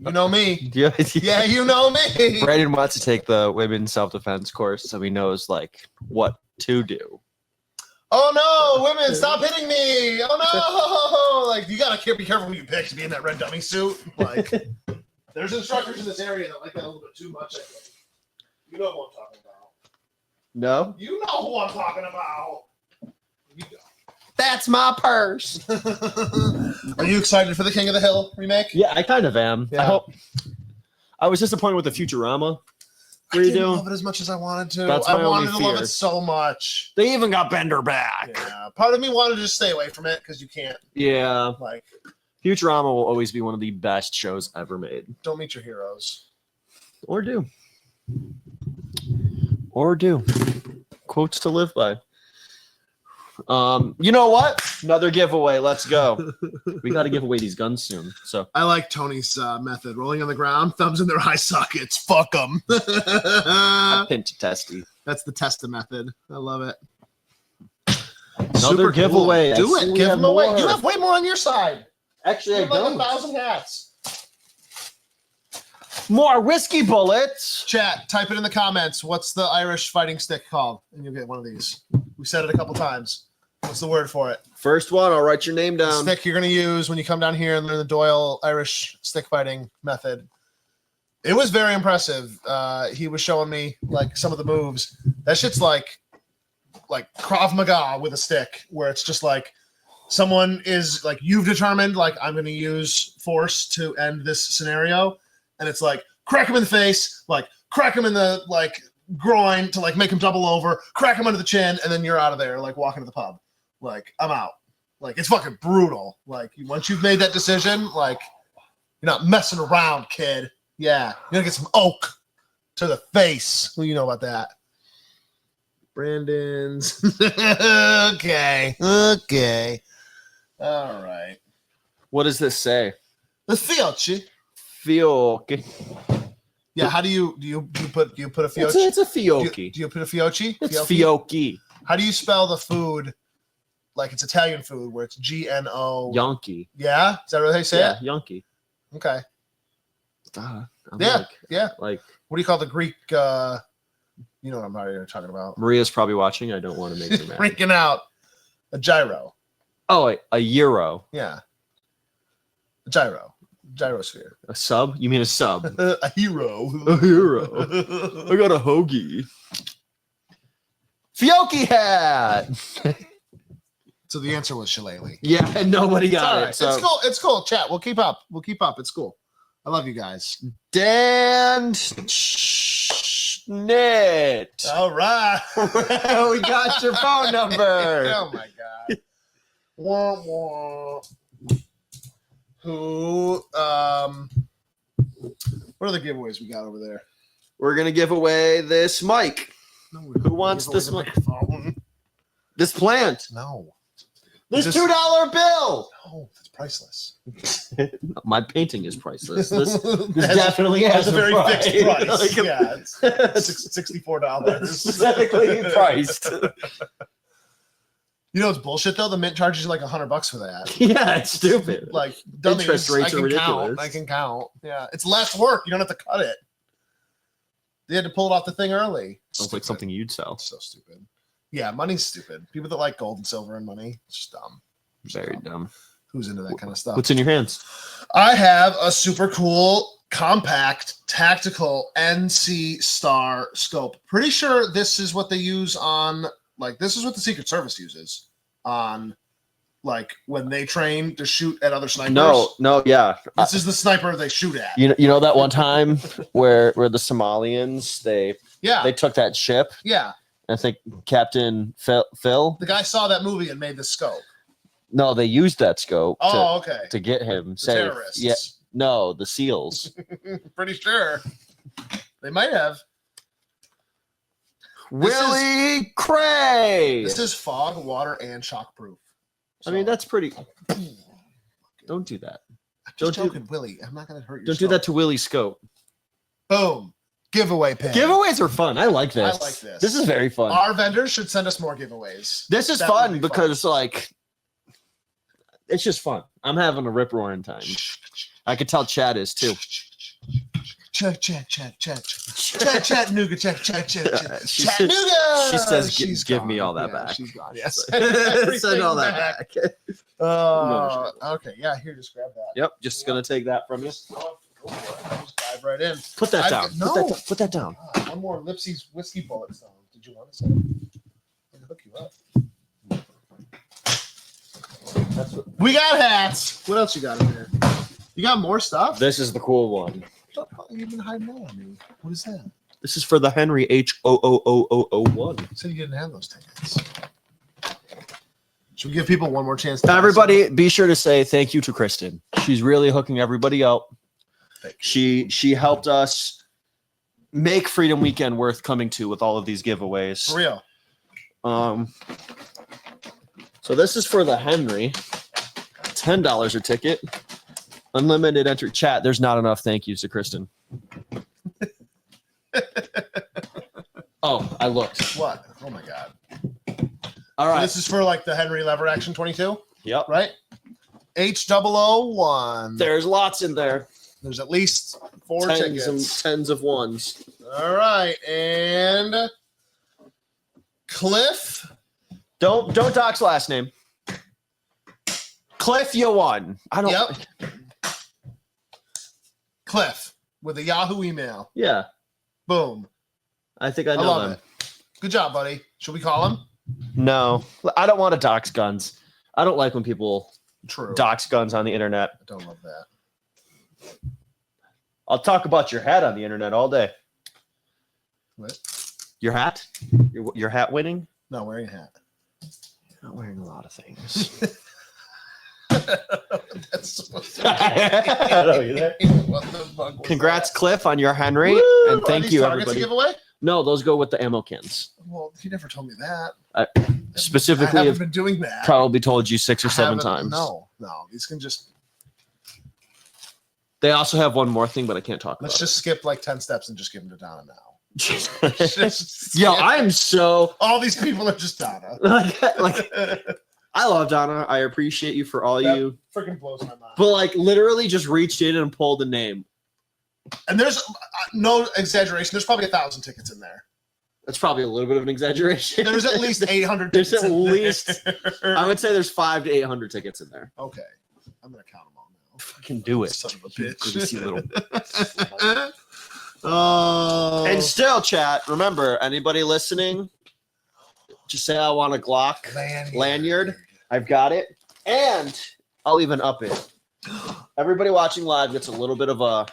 Speaker 2: You know me.
Speaker 1: Yeah.
Speaker 2: Yeah, you know me.
Speaker 1: Brandon wants to take the women's self-defense course so he knows what to do.
Speaker 2: Oh no, women, stop hitting me! Oh no! You gotta be careful who you pick to be in that red dummy suit. There's instructors in this area that like that a little bit too much. I think. You know who I'm talking about.
Speaker 1: No?
Speaker 2: You know who I'm talking about. You
Speaker 1: That's my purse.
Speaker 2: don't. Are you excited for the King of the Hill remake?
Speaker 1: Yeah, I kind of am.
Speaker 2: Yeah.
Speaker 1: I hope. I was disappointed with the Futurama
Speaker 2: I
Speaker 1: redo.
Speaker 2: didn't love it as much as I wanted to.
Speaker 1: That's
Speaker 2: I
Speaker 1: my
Speaker 2: wanted
Speaker 1: only
Speaker 2: to love
Speaker 1: fear.
Speaker 2: it so much.
Speaker 1: They even got Bender back.
Speaker 2: Yeah, part of me wanted to just stay away from it because you can't
Speaker 1: Yeah.
Speaker 2: like
Speaker 1: Futurama will always be one of the best shows ever made.
Speaker 2: don't meet your heroes.
Speaker 1: Or do. Or do. Quotes to live by. You know what? Another giveaway. Let's go. We got to give away these guns soon. So
Speaker 2: I like Tony's method: rolling on the ground, thumbs in their eye sockets. Fuck them.
Speaker 1: pinch testy.
Speaker 2: That's the Testa method. I love it.
Speaker 1: Another
Speaker 2: Super
Speaker 1: giveaway. I
Speaker 2: Cool. Do
Speaker 1: see
Speaker 2: it.
Speaker 1: we
Speaker 2: Give
Speaker 1: have
Speaker 2: them away.
Speaker 1: more.
Speaker 2: You have way more on your side.
Speaker 1: Actually,
Speaker 2: You have like 1,000 hats.
Speaker 1: More whiskey bullets.
Speaker 2: Chat, type it in the comments. What's the Irish fighting stick called? And you'll get one of these. We said it a couple times. What's the word for it?
Speaker 5: First one, I'll write your name
Speaker 2: The
Speaker 5: down.
Speaker 2: stick you're going to use when you come down here and learn the Doyle Irish stick fighting method. It was very impressive. He was showing me like some of the moves. That shit's like Krav Maga with a stick, where it's just like someone is like, you've determined like I'm going to use force to end this scenario, and it's like crack him in the face, like crack him in the like groin to like make him double over, crack him under the chin, and then you're out of there like walking to the pub. Like I'm out. Like it's fucking brutal. Like once you've made that decision, like you're not messing around, kid. Yeah, you're gonna get some oak to the face. What do you know about that? Brandon's. Okay. All right.
Speaker 5: What does this say?
Speaker 2: The fiocchi.
Speaker 5: Fiocchi.
Speaker 2: Yeah. How do you put a fiocchi?
Speaker 5: It's a fiocchi.
Speaker 2: Do you put a fiocchi?
Speaker 5: It's fiocchi.
Speaker 2: How do you spell the food? Like it's Italian food, where it's GNO.
Speaker 5: Yonki.
Speaker 2: Yeah. Is that what they say?
Speaker 5: Yeah, Yonki.
Speaker 2: Okay.
Speaker 5: I'm
Speaker 2: Yeah.
Speaker 5: Like,
Speaker 2: Yeah.
Speaker 5: like
Speaker 2: What do you call the Greek? You know what I'm already talking about.
Speaker 5: Maria's probably watching. I don't want to make her mad.
Speaker 2: Freaking out. A gyro.
Speaker 5: Oh, a euro.
Speaker 2: Yeah. A gyro. Gyrosphere.
Speaker 5: A sub? You mean a sub?
Speaker 2: A hero.
Speaker 5: A hero. I got a hoagie. Fiocchi hat.
Speaker 2: So the answer was shillelagh.
Speaker 5: Yeah, and nobody
Speaker 2: It's all
Speaker 5: got
Speaker 2: right.
Speaker 5: it. So.
Speaker 2: It's cool. It's cool. Chat. We'll keep up. It's cool. I love you guys.
Speaker 5: Dan Schnitt.
Speaker 2: All right.
Speaker 5: We got your phone number.
Speaker 2: Oh my god. Wah, wah. Who? What are the giveaways we got over there?
Speaker 5: We're gonna give away this mic,
Speaker 2: No, we
Speaker 5: Who wants
Speaker 2: give away
Speaker 5: this
Speaker 2: the
Speaker 5: one?
Speaker 2: microphone.
Speaker 5: this plant,
Speaker 2: No.
Speaker 5: this
Speaker 2: Just-
Speaker 5: $2 bill.
Speaker 2: No, it's priceless.
Speaker 5: My painting is priceless. This
Speaker 2: That's-
Speaker 5: definitely
Speaker 2: That's
Speaker 5: has
Speaker 2: a very
Speaker 5: price.
Speaker 2: fixed price.
Speaker 5: Like,
Speaker 2: Yeah, it's $64.
Speaker 5: specifically priced.
Speaker 2: You know it's bullshit though. The mint charges you like $100 for that.
Speaker 5: Yeah, it's stupid.
Speaker 2: Like dummies,
Speaker 5: Interest rates
Speaker 2: I
Speaker 5: are
Speaker 2: can count.
Speaker 5: ridiculous.
Speaker 2: I can count. Yeah, it's less work. You don't have to cut it. They had to pull it off the thing early.
Speaker 5: Sounds like
Speaker 2: Stupid.
Speaker 5: something you'd sell.
Speaker 2: So stupid. Yeah, money's stupid. People that like gold and silver and money, it's just dumb. Just
Speaker 5: Very
Speaker 2: dumb.
Speaker 5: dumb.
Speaker 2: Who's into that kind of stuff?
Speaker 5: What's in your hands?
Speaker 2: I have a super cool, compact, tactical NC Star scope. Pretty sure this is what they use on, like, this is what the Secret Service uses on, like, when they train to shoot at other snipers.
Speaker 5: No, yeah.
Speaker 2: This is the sniper they shoot at.
Speaker 5: You know that one time where the Somalians they
Speaker 2: Yeah,
Speaker 5: took that ship.
Speaker 2: yeah.
Speaker 5: I think Captain Phil.
Speaker 2: The guy saw that movie and made the scope.
Speaker 5: No, they used that scope
Speaker 2: Oh, okay.
Speaker 5: to get him
Speaker 2: The
Speaker 5: safe.
Speaker 2: terrorists.
Speaker 5: Yeah, no, the SEALs.
Speaker 2: Pretty sure. They might have.
Speaker 5: Willie Cray.
Speaker 2: This is fog, water, and shockproof.
Speaker 5: I mean, that's pretty. Don't do that.
Speaker 2: I'm just
Speaker 5: don't do-
Speaker 2: joking, Willie. I'm not going to hurt you.
Speaker 5: Don't do that to Willie's scope.
Speaker 2: Boom. Giveaway pin.
Speaker 5: Giveaways are fun. I like this.
Speaker 2: I like this.
Speaker 5: This is very fun.
Speaker 2: Our vendors should send us more giveaways.
Speaker 5: This is
Speaker 2: That would
Speaker 5: fun
Speaker 2: be
Speaker 5: because like it's just fun. I'm having a rip roaring time. I could tell Chad is too.
Speaker 2: Chattanooga, Chattanooga.
Speaker 5: She says,
Speaker 2: She's
Speaker 5: "Give me
Speaker 2: gone.
Speaker 5: all that
Speaker 2: Yeah,
Speaker 5: back."
Speaker 2: She's gone. Yes.
Speaker 5: Send all that back.
Speaker 2: Okay. Yeah. Here, just grab that.
Speaker 5: Yep, just gonna take that from you.
Speaker 2: Oh, go for it. Just dive right in.
Speaker 5: Put that down.
Speaker 2: No.
Speaker 5: Put that down.
Speaker 2: One more Lipsy's whiskey bullet stone. Did you want to say? I can hook you up.
Speaker 5: That's what,
Speaker 2: We got hats. What else you got in there? You got more stuff?
Speaker 5: this is the cool one.
Speaker 2: You've been hiding that on me. What is that?
Speaker 5: This is for the Henry H000001.
Speaker 2: You said you didn't have those tickets. Should we give people one more chance? To
Speaker 5: Everybody, be sure to say thank you to Kristen. She's really hooking everybody up. She helped us make Freedom Weekend worth coming to with all of these giveaways.
Speaker 2: For real.
Speaker 5: So this is for the Henry. $10 a ticket. Unlimited enter chat. There's not enough thank yous to Kristen. Oh, I looked.
Speaker 2: What? Oh my god.
Speaker 5: All
Speaker 2: So
Speaker 5: right.
Speaker 2: this is for like the Henry Lever Action 22,
Speaker 5: Yep.
Speaker 2: right? H001.
Speaker 5: There's lots in there.
Speaker 2: There's at least 4
Speaker 5: Tens
Speaker 2: tickets.
Speaker 5: of ones.
Speaker 2: All right, and Cliff
Speaker 5: Don't dox last name. Cliff, you won. I don't.
Speaker 2: Yep. Cliff with a Yahoo email.
Speaker 5: Yeah,
Speaker 2: Boom.
Speaker 5: I think I
Speaker 2: I
Speaker 5: know
Speaker 2: love
Speaker 5: them.
Speaker 2: it. Good job, buddy. Should we call him?
Speaker 5: No, I don't want to dox guns. I don't like when people
Speaker 2: True.
Speaker 5: dox guns on the internet.
Speaker 2: I don't love that.
Speaker 5: I'll talk about your hat on the internet all day.
Speaker 2: What?
Speaker 5: Your hat? Your hat winning?
Speaker 2: Not wearing a hat.
Speaker 5: Not wearing a lot of things.
Speaker 2: That's supposed
Speaker 5: I know you there.
Speaker 2: What the fuck was
Speaker 5: Congrats,
Speaker 2: that?
Speaker 5: Cliff, on your Henry,
Speaker 2: Woo!
Speaker 5: and
Speaker 2: Are
Speaker 5: thank
Speaker 2: these
Speaker 5: you,
Speaker 2: targets
Speaker 5: everybody.
Speaker 2: to give away?
Speaker 5: No, those go with the ammo cans.
Speaker 2: Well, you never told me that.
Speaker 5: I
Speaker 2: I
Speaker 5: specifically
Speaker 2: haven't
Speaker 5: have
Speaker 2: been doing that.
Speaker 5: probably told you 6 or
Speaker 2: I
Speaker 5: 7
Speaker 2: haven't-
Speaker 5: times.
Speaker 2: No. These can just.
Speaker 5: They also have one more thing, but I can't talk
Speaker 2: Let's
Speaker 5: about
Speaker 2: just skip like 10 steps and just give them to Donna now.
Speaker 5: it.
Speaker 2: Just
Speaker 5: Yo,
Speaker 2: skip.
Speaker 5: I'm so
Speaker 2: All these people are just Donna.
Speaker 5: like I love Donna. I appreciate you for all
Speaker 2: Yep.
Speaker 5: you,
Speaker 2: Freaking blows my mind.
Speaker 5: but like literally just reached in and pulled a name.
Speaker 2: And there's no exaggeration. There's probably 1,000 tickets in there.
Speaker 5: That's probably a little bit of an exaggeration.
Speaker 2: There's at least 800
Speaker 5: There's
Speaker 2: tickets
Speaker 5: at
Speaker 2: in
Speaker 5: least-
Speaker 2: there.
Speaker 5: I would say there's 500 to 800 tickets in there.
Speaker 2: Okay. I'm going to count them all now.
Speaker 5: Fucking do it.
Speaker 2: Son of a
Speaker 5: You greasy little.
Speaker 2: bitch. Oh.
Speaker 5: And still, chat. Remember, anybody listening, just say I want a Glock lanyard. I've got it, and I'll even up it. Everybody watching live gets a little bit of a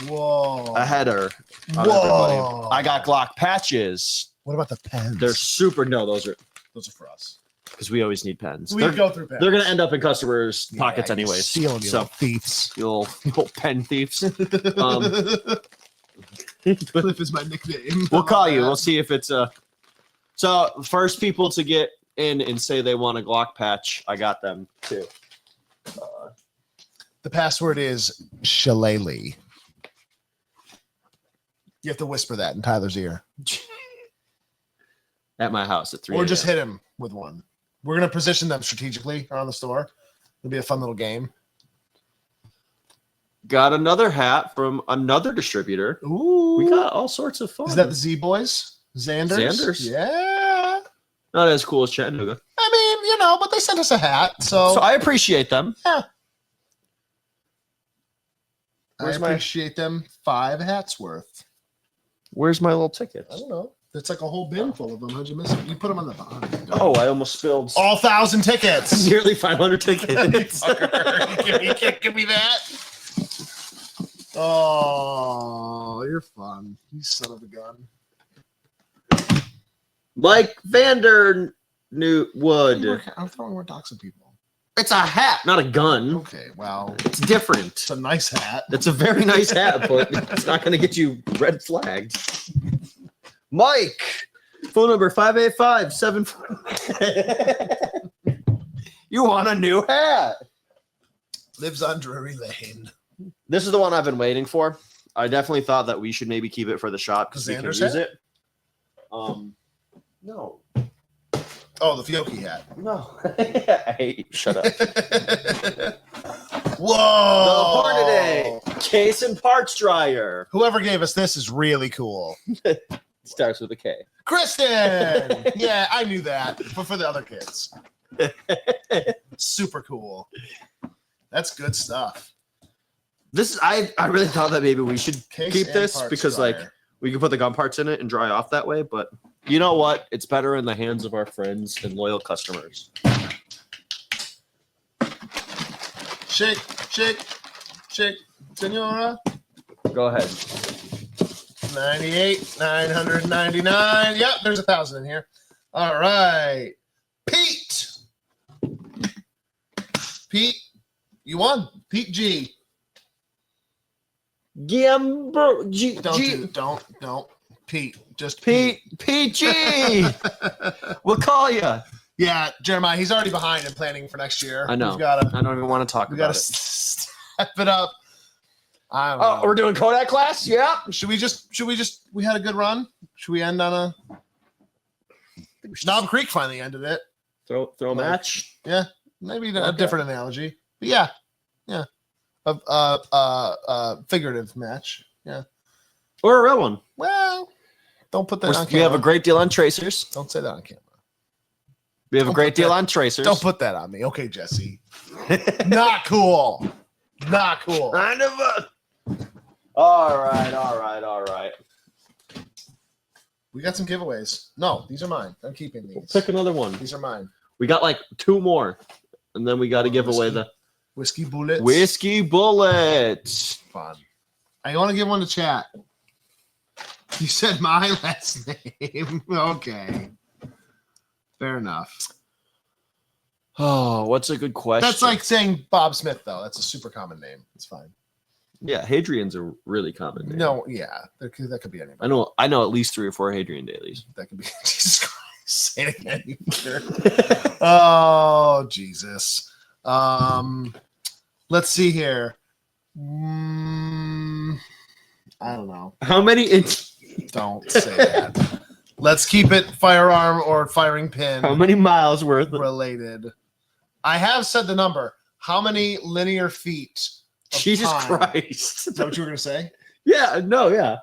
Speaker 2: Whoa.
Speaker 5: header. on
Speaker 2: Whoa.
Speaker 5: everybody. I got Glock patches.
Speaker 2: What about the pens?
Speaker 5: They're super. No, those are
Speaker 2: Those are for us.
Speaker 5: because we always need pens.
Speaker 2: We
Speaker 5: They're,
Speaker 2: go through pens.
Speaker 5: they're gonna end up in customers' pockets
Speaker 2: Yeah,
Speaker 5: anyways.
Speaker 2: Stealing you
Speaker 5: So
Speaker 2: little thieves.
Speaker 5: you little pen thieves.
Speaker 2: Cliff is my nickname.
Speaker 5: We'll call you. We'll see if it's a. So first people to get in and say they want a Glock patch, I got them too.
Speaker 2: The password is Shillelagh. You have to whisper that in Tyler's ear.
Speaker 5: At my house at 3
Speaker 2: Or just hit him with one. We're going to position them strategically around the store. It'll be a fun little game.
Speaker 5: Got another hat from another distributor.
Speaker 2: Ooh.
Speaker 5: We got all sorts of fun.
Speaker 2: Is that the Z Boys? Xanders?
Speaker 5: Xanders.
Speaker 2: Yeah.
Speaker 5: Not as cool as Chattanooga.
Speaker 2: I mean, but they sent us a hat. So,
Speaker 5: So I appreciate them.
Speaker 2: I
Speaker 5: Where's my-
Speaker 2: appreciate them 5 hats worth.
Speaker 5: Where's my little tickets?
Speaker 2: I don't know. It's like a whole bin full of them. How'd you miss it? You put them on the bottom.
Speaker 5: Oh, I almost spilled
Speaker 2: All 1,000 tickets.
Speaker 5: nearly 500 tickets.
Speaker 2: You can't give me that. Oh, you're fun. You son of a gun.
Speaker 5: Mike Vander Wood.
Speaker 2: I'm throwing more doxing people.
Speaker 5: It's a hat, not a gun.
Speaker 2: Okay, well,
Speaker 5: It's different.
Speaker 2: it's a nice hat.
Speaker 5: It's a very nice hat, but it's not going to get you red flagged. Mike, phone number 585-74. You want a new hat?
Speaker 2: Lives on Drury Lane.
Speaker 5: This is the one I've been waiting for. I definitely thought that we should maybe keep it for the shop because we can
Speaker 2: Xander's
Speaker 5: use
Speaker 2: hat?
Speaker 5: it. No,
Speaker 2: Oh, the Fiocchi hat.
Speaker 5: no. I hate you. Shut up.
Speaker 2: Whoa!
Speaker 5: The Hornady case and parts dryer
Speaker 2: Whoever gave us this is really cool.
Speaker 5: starts with a K.
Speaker 2: Kristen! Yeah, I knew that, but for the other kids. Super cool. That's good stuff.
Speaker 5: This is I really thought that maybe we should
Speaker 2: Case
Speaker 5: keep
Speaker 2: and
Speaker 5: this
Speaker 2: parts
Speaker 5: because
Speaker 2: dryer.
Speaker 5: like we can put the gun parts in it and dry off that way, but you know what? It's better in the hands of our friends and loyal customers.
Speaker 2: Shake, shake, shake, senora.
Speaker 5: Go ahead.
Speaker 2: 98, 999. Yep, there's 1,000 in here. All right. Pete. Pete, you won. Pete G.
Speaker 5: Gamber G,
Speaker 2: Don't. Pete, just
Speaker 5: PG. We'll call you.
Speaker 2: Yeah, Jeremiah, he's already behind and planning for next year.
Speaker 5: I know.
Speaker 2: We've gotta,
Speaker 5: I don't even want to talk
Speaker 2: we
Speaker 5: about
Speaker 2: gotta
Speaker 5: it.
Speaker 2: step it up. I don't
Speaker 5: Oh,
Speaker 2: know.
Speaker 5: we're doing Kodak class? Yeah.
Speaker 2: Should we just we had a good run? Should we end on a Knob Creek finally ended it.
Speaker 5: Throw a match.
Speaker 2: Maybe a
Speaker 5: Okay.
Speaker 2: different analogy. But yeah. A figurative match. Yeah.
Speaker 5: Or a real one.
Speaker 2: Well, don't put that on
Speaker 5: We have a
Speaker 2: camera.
Speaker 5: great deal on tracers.
Speaker 2: Don't say that on camera.
Speaker 1: We have a
Speaker 2: Don't
Speaker 1: great
Speaker 2: put
Speaker 1: deal
Speaker 2: that-
Speaker 1: on tracers.
Speaker 2: Don't put that on me. Okay, Jesse. Not cool. Not cool.
Speaker 5: Kind of a. All right.
Speaker 2: We got some giveaways. No, these are mine. I'm keeping these.
Speaker 5: Pick another one.
Speaker 2: These are mine.
Speaker 5: We got like 2 more, and then we got to give away the
Speaker 2: Whiskey bullets.
Speaker 1: Whiskey bullets.
Speaker 2: Fun. I want to give one to chat. You said my last name. Okay. Fair enough.
Speaker 1: Oh, what's a good question?
Speaker 2: That's like saying Bob Smith, though. That's a super common name. It's fine.
Speaker 5: yeah. Hadrian's a really common name.
Speaker 2: No, yeah. That could be anybody.
Speaker 5: I know at least 3 or 4 Hadrian Dailies.
Speaker 2: That could be Jesus Christ. Say it again. You jerk. Oh, Jesus. Let's see here. I don't know.
Speaker 5: How many?
Speaker 2: Don't say that. Let's keep it firearm or firing pin
Speaker 5: How many miles worth?
Speaker 2: related. I have said the number. How many linear feet? Of
Speaker 5: Jesus
Speaker 2: time?
Speaker 5: Christ.
Speaker 2: Is that what you were going to say?
Speaker 5: Yeah. No. Yeah.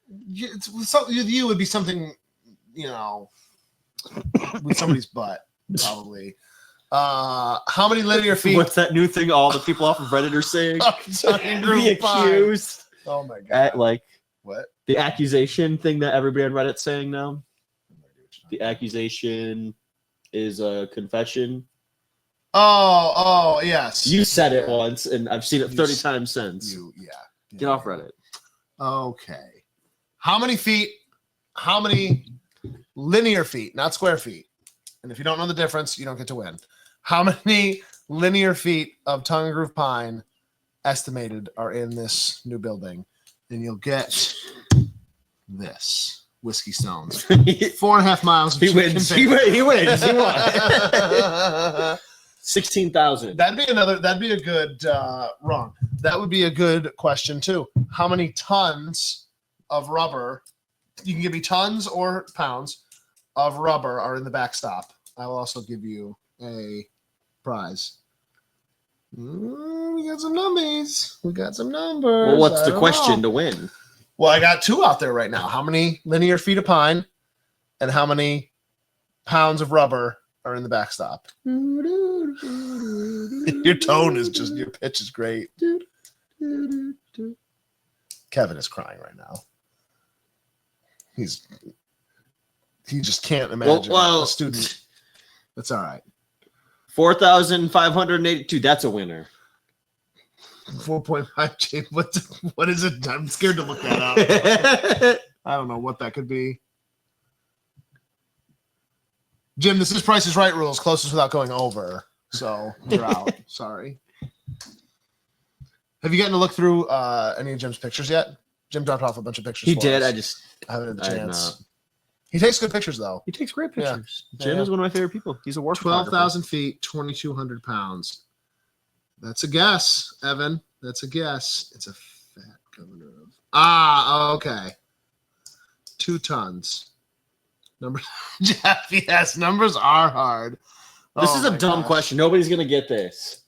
Speaker 2: With you would be something, with somebody's butt, probably. How many linear feet?
Speaker 5: What's that new thing all the people off of Reddit are saying? The accused.
Speaker 2: Oh my god!
Speaker 5: At, like
Speaker 2: What?
Speaker 5: the accusation thing that everybody on Reddit's saying now. The accusation is a confession.
Speaker 2: Oh, yes.
Speaker 5: You said it once, and I've seen it
Speaker 2: You
Speaker 5: 30
Speaker 2: s-
Speaker 5: times since.
Speaker 2: Yeah.
Speaker 5: Get off Reddit.
Speaker 2: Okay. How many feet? How many linear feet, not square feet? And if you don't know the difference, you don't get to win. How many linear feet of tongue and groove pine estimated are in this new building? And you'll get this Whiskey Stones. 4.5 miles.
Speaker 5: He wins. He wins. He won. 16,000.
Speaker 2: That'd be a good wrong. That would be a good question too. How many tons of rubber? You can give me tons or pounds of rubber are in the backstop. I will also give you a prize. We got some numbers. We got some numbers.
Speaker 5: Well, what's
Speaker 2: I
Speaker 5: the
Speaker 2: don't
Speaker 5: question
Speaker 2: know.
Speaker 5: to win?
Speaker 2: Well, I got 2 out there right now. How many linear feet of pine and how many pounds of rubber are in the backstop? Your tone is just, your pitch is great. Kevin is crying right now. He just can't imagine
Speaker 5: Well,
Speaker 2: a student. That's all right.
Speaker 5: 4,582. That's a winner.
Speaker 2: 4.5 J. What is it? I'm scared to look that up. I don't know what that could be. Jim, this is Price is Right rules, closest without going over. So you're out. Sorry. Have you gotten to look through any of Jim's pictures yet? Jim dropped off a bunch of pictures.
Speaker 5: He
Speaker 2: for
Speaker 5: did.
Speaker 2: us. I haven't had the
Speaker 5: I have
Speaker 2: chance.
Speaker 5: not.
Speaker 2: He takes good pictures though.
Speaker 5: He takes great
Speaker 2: Yeah.
Speaker 5: pictures. Jim
Speaker 2: Yeah.
Speaker 5: is one of my favorite people. He's a war photographer.
Speaker 2: 12,000 feet, 2,200 pounds. That's a guess, Evan. That's a guess. It's a fat governor of. Okay. 2 tons. Numbers. Jeff, yes, numbers are hard.
Speaker 5: This
Speaker 2: Oh
Speaker 5: is a
Speaker 2: my
Speaker 5: dumb
Speaker 2: gosh.
Speaker 5: question. Nobody's going to get this.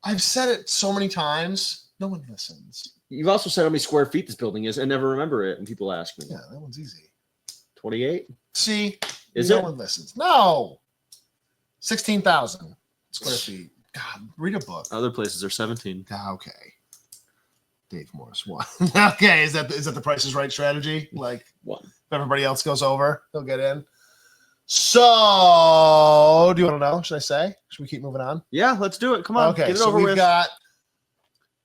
Speaker 2: I've said it so many times. No one listens.
Speaker 5: You've also said how many square feet this building is and never remember it when people ask me.
Speaker 2: Yeah, that one's easy.
Speaker 5: 28?
Speaker 2: See,
Speaker 5: Is
Speaker 2: no
Speaker 5: it?
Speaker 2: one listens. No. 16,000 square feet. God, read a book.
Speaker 5: Other places are 17.
Speaker 2: Okay. Dave Morris won. Okay, is that the Price is Right strategy? Like,
Speaker 5: One.
Speaker 2: if everybody else goes over, they'll get in. So, do you want to know? Should I say? Should we keep moving on?
Speaker 5: Yeah, let's do it. Come on.
Speaker 2: Okay,
Speaker 5: Get it
Speaker 2: so
Speaker 5: over
Speaker 2: we've
Speaker 5: with.
Speaker 2: got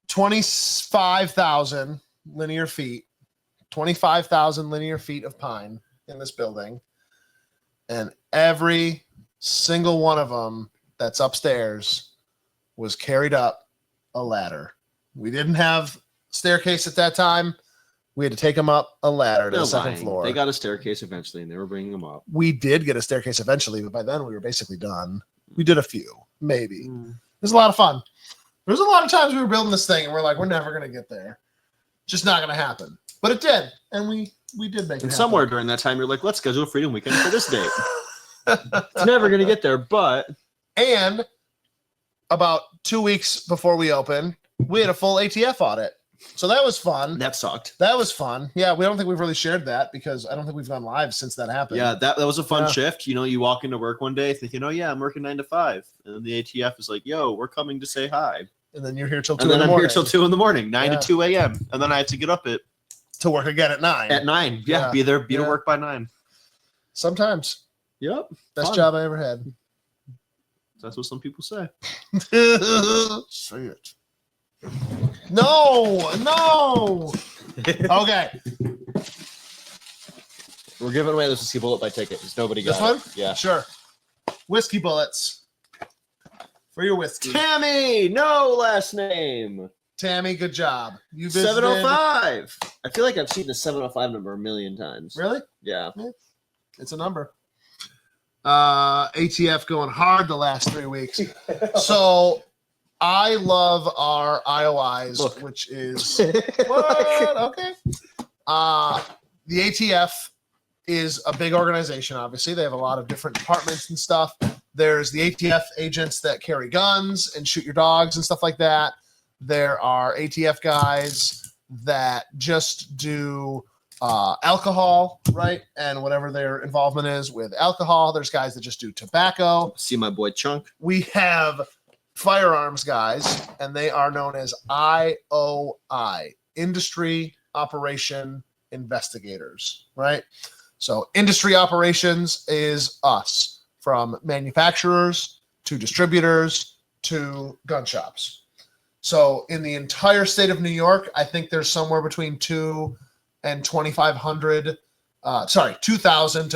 Speaker 2: 25,000 linear feet, 25,000 linear feet of pine in this building, and every single one of them that's upstairs was carried up a ladder. We didn't have staircase at that time. We had to take them up a ladder to
Speaker 5: They're
Speaker 2: the second
Speaker 5: lying.
Speaker 2: floor.
Speaker 5: They got a staircase eventually, and they were bringing them up.
Speaker 2: We did get a staircase eventually, but by then we were basically done. We did a few, maybe.
Speaker 5: Mm.
Speaker 2: It was a lot of fun. There's a lot of times we were building this thing and we're like, we're never going to get there. Just not going to happen. But it did. And we did make it
Speaker 5: And
Speaker 2: happen.
Speaker 5: somewhere during that time, you're like, let's schedule a Freedom Weekend for this date. It's never going to get there, but
Speaker 2: And about 2 weeks before we opened, we had a full ATF audit. So that was fun.
Speaker 1: That sucked.
Speaker 2: That was fun. Yeah, we don't think we've really shared that because I don't think we've gone live since that happened.
Speaker 1: Yeah, that was a fun
Speaker 2: Yeah.
Speaker 1: shift. You know, you walk into work one day thinking, oh yeah, I'm working 9 to 5, and then the ATF is like, yo, we're coming to say hi,
Speaker 2: And then you're here till 2
Speaker 1: and then
Speaker 2: in the
Speaker 1: I'm
Speaker 2: morning
Speaker 1: here till 2 in the morning, 9
Speaker 2: Yeah.
Speaker 1: to 2 a.m., and then I have to get up
Speaker 2: to work again at 9.
Speaker 1: at 9. Yeah,
Speaker 2: Yeah.
Speaker 1: be there, be to
Speaker 2: Yeah.
Speaker 1: work by 9.
Speaker 2: Sometimes.
Speaker 1: Yep,
Speaker 2: Best
Speaker 1: Fun.
Speaker 2: job I ever had.
Speaker 1: that's what some people say.
Speaker 2: Say it. No. Okay.
Speaker 5: We're giving away this whiskey bullet by ticket because nobody got
Speaker 2: This one?
Speaker 5: it. Yeah.
Speaker 2: Sure. Whiskey bullets for your whiskey.
Speaker 5: Tammy, no last name.
Speaker 2: Tammy, good job. You visited.
Speaker 5: 705. I feel like I've seen the 705 number a million times.
Speaker 2: Really?
Speaker 5: Yeah.
Speaker 2: It's a number. ATF going hard the last 3 weeks. So I love our IOIs,
Speaker 5: Look.
Speaker 2: which is what? Okay. The ATF is a big organization, obviously. They have a lot of different departments and stuff. There's the ATF agents that carry guns and shoot your dogs and stuff like that. There are ATF guys that just do alcohol, right? And whatever their involvement is with alcohol. There's guys that just do tobacco.
Speaker 5: See my boy Chunk.
Speaker 2: We have firearms guys, and they are known as IOI, Industry Operation Investigators, right? So industry operations is us, from manufacturers to distributors to gun shops. So in the entire state of New York, I think there's somewhere between 2,000 to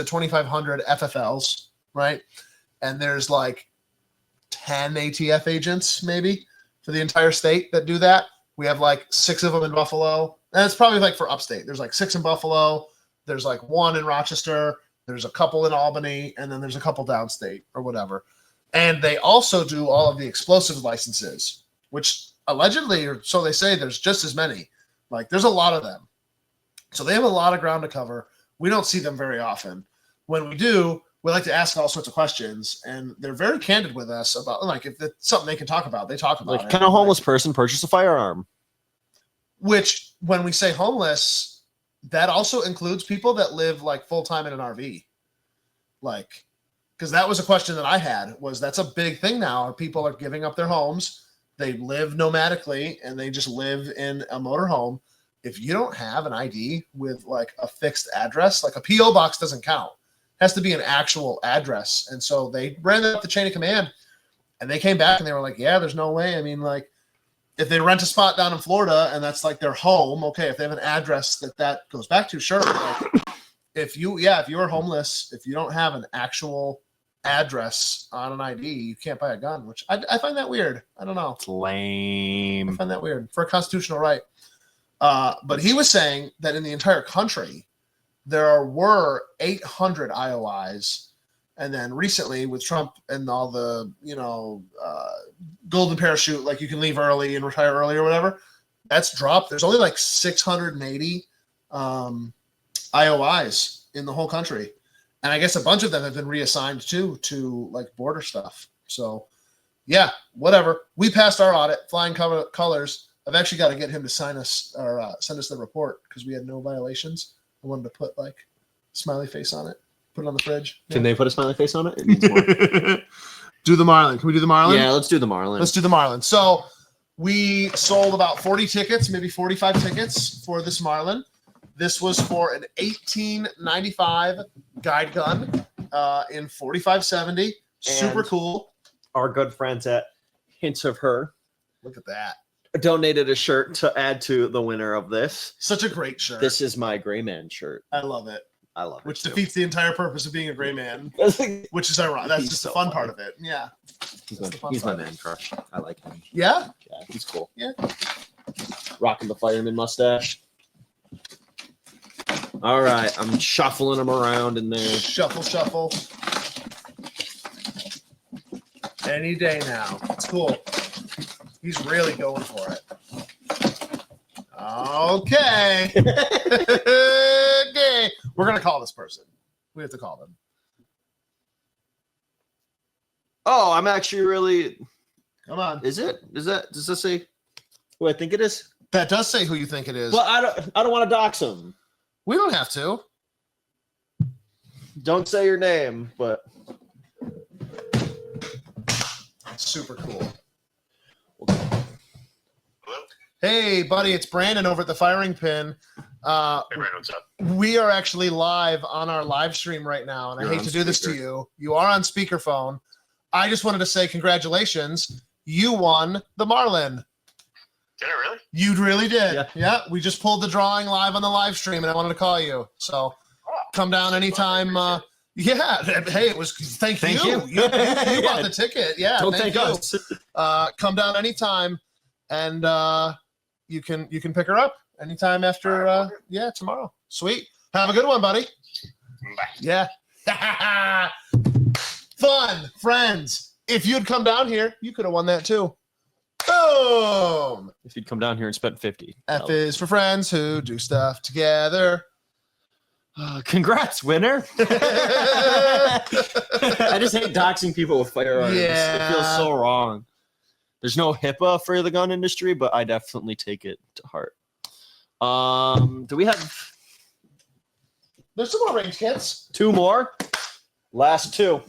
Speaker 2: 2,500 FFLs, right? And there's like 10 ATF agents maybe for the entire state that do that. We have like 6 of them in Buffalo. And it's probably like for upstate. There's like 6 in Buffalo. There's like 1 in Rochester. There's a couple in Albany. And then there's a couple downstate or whatever. And they also do all of the explosive licenses, which allegedly, or so they say, there's just as many. Like there's a lot of them. So they have a lot of ground to cover. We don't see them very often. When we do, we like to ask all sorts of questions, and they're very candid with us about, like, if it's something they can talk about, they talk about
Speaker 1: Like,
Speaker 2: it.
Speaker 1: can a homeless person purchase a firearm?
Speaker 2: Which, when we say homeless, that also includes people that live like full time in an RV. Like, because that was a question that I had, was that's a big thing now. People are giving up their homes. They live nomadically and they just live in a motorhome. If you don't have an ID with like a fixed address, like a PO box doesn't count. It has to be an actual address. And so they ran up the chain of command, and they came back and they were like, yeah, there's no way. I mean, like, if they rent a spot down in Florida and that's like their home, okay, if they have an address that goes back to, sure. Like, if you're homeless, if you don't have an actual address on an ID, you can't buy a gun, which I find that weird. I don't know.
Speaker 1: It's
Speaker 2: I
Speaker 1: lame.
Speaker 2: find that weird for a constitutional right. But he was saying that in the entire country, there were 800 IOIs. And then recently with Trump and all the, golden parachute, like you can leave early and retire early or whatever, that's dropped. There's only like 680 IOIs in the whole country. And I guess a bunch of them have been reassigned to like border stuff. So yeah, whatever. We passed our audit, flying colors. I've actually got to get him to sign us or send us the report because we had no violations. I wanted to put like smiley face on it, put it on the fridge.
Speaker 1: Can they put a smiley face on it? It needs more.
Speaker 2: Do the Marlin. Can we do the Marlin?
Speaker 5: Yeah, let's do the Marlin.
Speaker 2: Let's do the Marlin. So we sold about 40 tickets, maybe 45 tickets for this Marlin. This was for an 1895 guide gun in 4570. Super
Speaker 5: And-
Speaker 2: cool.
Speaker 5: Our good friends at Hints of Her
Speaker 2: Look at that.
Speaker 5: donated a shirt to add to the winner of this.
Speaker 2: Such a great shirt.
Speaker 5: This is my Gray Man shirt.
Speaker 2: I love it.
Speaker 5: I love
Speaker 2: Which
Speaker 5: it.
Speaker 2: defeats the entire purpose of being a gray man,
Speaker 5: too.
Speaker 2: which is ironic. That's
Speaker 5: He's
Speaker 2: just
Speaker 5: so
Speaker 2: the fun
Speaker 5: funny.
Speaker 2: part of it. Yeah.
Speaker 5: he's
Speaker 2: That's the fun
Speaker 5: he's my
Speaker 2: part.
Speaker 5: man crush. I like him.
Speaker 2: Yeah?
Speaker 5: Yeah, he's cool.
Speaker 2: Yeah.
Speaker 5: Rocking the fireman mustache. All right, I'm shuffling him around in there.
Speaker 2: Shuffle, shuffle. Any day now. It's cool. He's really going for it. Okay. Okay. We're going to call this person. We have to call them.
Speaker 5: Oh, I'm actually really.
Speaker 2: Come on.
Speaker 5: Is it? Is that? Does this say who I think it is?
Speaker 2: That does say who you think it is.
Speaker 5: But I don't want to dox him.
Speaker 2: We don't have to.
Speaker 5: Don't say your name, but
Speaker 2: Super cool. Hey, buddy, it's Brandon over at the Firing Pin.
Speaker 6: Hey, Brandon, what's up?
Speaker 2: We are actually live on our live stream right now, and
Speaker 5: You're
Speaker 2: I hate
Speaker 5: on
Speaker 2: to do this to
Speaker 5: speaker.
Speaker 2: you. You are on speakerphone. I just wanted to say congratulations. You won the Marlin.
Speaker 6: Did I really?
Speaker 2: You really did.
Speaker 5: Yeah.
Speaker 2: Yeah, we just pulled the drawing live on the live stream, and I wanted to call you. So come down anytime. Yeah. Hey, it was. Thank you. You bought the ticket. Yeah.
Speaker 1: Don't
Speaker 2: thank
Speaker 1: thank
Speaker 2: you.
Speaker 1: us.
Speaker 2: Come down anytime, and you can pick her up anytime after. Yeah, tomorrow. Sweet. Have a good one, buddy.
Speaker 6: Bye.
Speaker 2: Yeah. Fun, friends. If you'd come down here, you could have won that too. Boom.
Speaker 1: If you'd come down here and spent 50.
Speaker 2: F is for friends who do stuff together.
Speaker 1: Congrats, winner. I just hate doxing people with firearms.
Speaker 2: Yeah.
Speaker 1: It feels so wrong. There's no HIPAA for the gun industry, but I definitely take it to heart. Do we have
Speaker 2: There's some more range kits.
Speaker 1: 2 more? Last 2.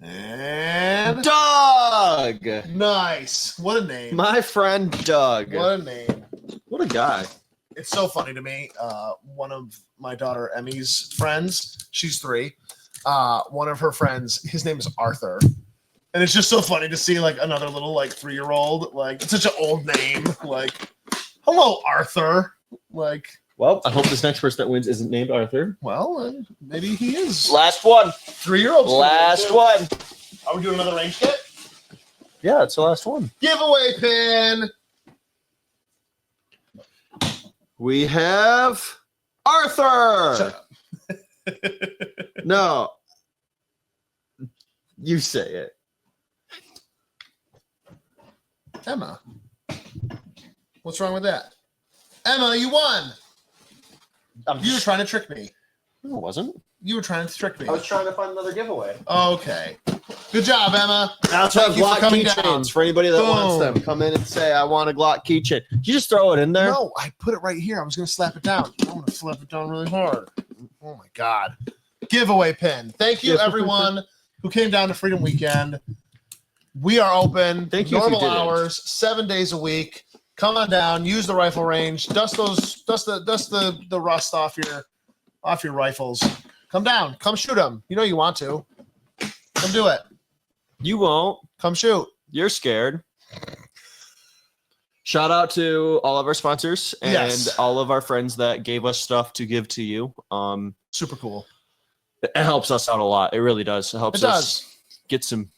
Speaker 2: And
Speaker 1: Doug!
Speaker 2: nice. What a name.
Speaker 1: My friend Doug.
Speaker 2: What a name.
Speaker 1: What a guy.
Speaker 2: It's so funny to me. One of my daughter Emmy's friends, she's 3. One of her friends, his name is Arthur. And it's just so funny to see like another little like 3-year-old. Like it's such an old name. Like, hello, Arthur. Like,
Speaker 1: Well, I hope this next person that wins isn't named Arthur.
Speaker 2: well, maybe he is.
Speaker 1: Last one.
Speaker 2: 3-year-old.
Speaker 1: Last one.
Speaker 2: Are we doing another range kit?
Speaker 1: Yeah, it's the last one.
Speaker 2: Giveaway pin.
Speaker 5: we have Arthur.
Speaker 2: Shut up.
Speaker 5: No. You say it.
Speaker 2: Emma. What's wrong with that? Emma, you won. You were trying to trick me.
Speaker 1: No, it wasn't.
Speaker 2: You were trying to trick me.
Speaker 5: I was trying to find another giveaway.
Speaker 2: Okay. Good job, Emma.
Speaker 5: I also
Speaker 2: Thank
Speaker 5: have
Speaker 2: you for
Speaker 5: Glock
Speaker 2: coming down.
Speaker 5: keychains for anybody that wants
Speaker 2: Boom.
Speaker 5: them. Come in and say, I want a Glock keychain. You just throw it in there.
Speaker 2: No, I put it right here. I was going to slap it down. I'm going to slap it down really hard. Oh, my God. Giveaway pin. Thank you, everyone who came down to Freedom Weekend. We are open.
Speaker 1: Thank you if you
Speaker 2: Normal
Speaker 1: didn't.
Speaker 2: hours, 7 days a week. Come on down. Use the rifle range. Dust the rust off your rifles. Come down. Come shoot them. You know you want to. Come do it.
Speaker 1: You won't.
Speaker 2: Come shoot.
Speaker 1: You're scared. Shout out to all of our sponsors and
Speaker 2: Yes.
Speaker 1: all of our friends that gave us stuff to give to you.
Speaker 2: Super cool.
Speaker 1: It helps us out a lot. It really does. It helps
Speaker 2: It
Speaker 1: us
Speaker 2: does.
Speaker 1: get some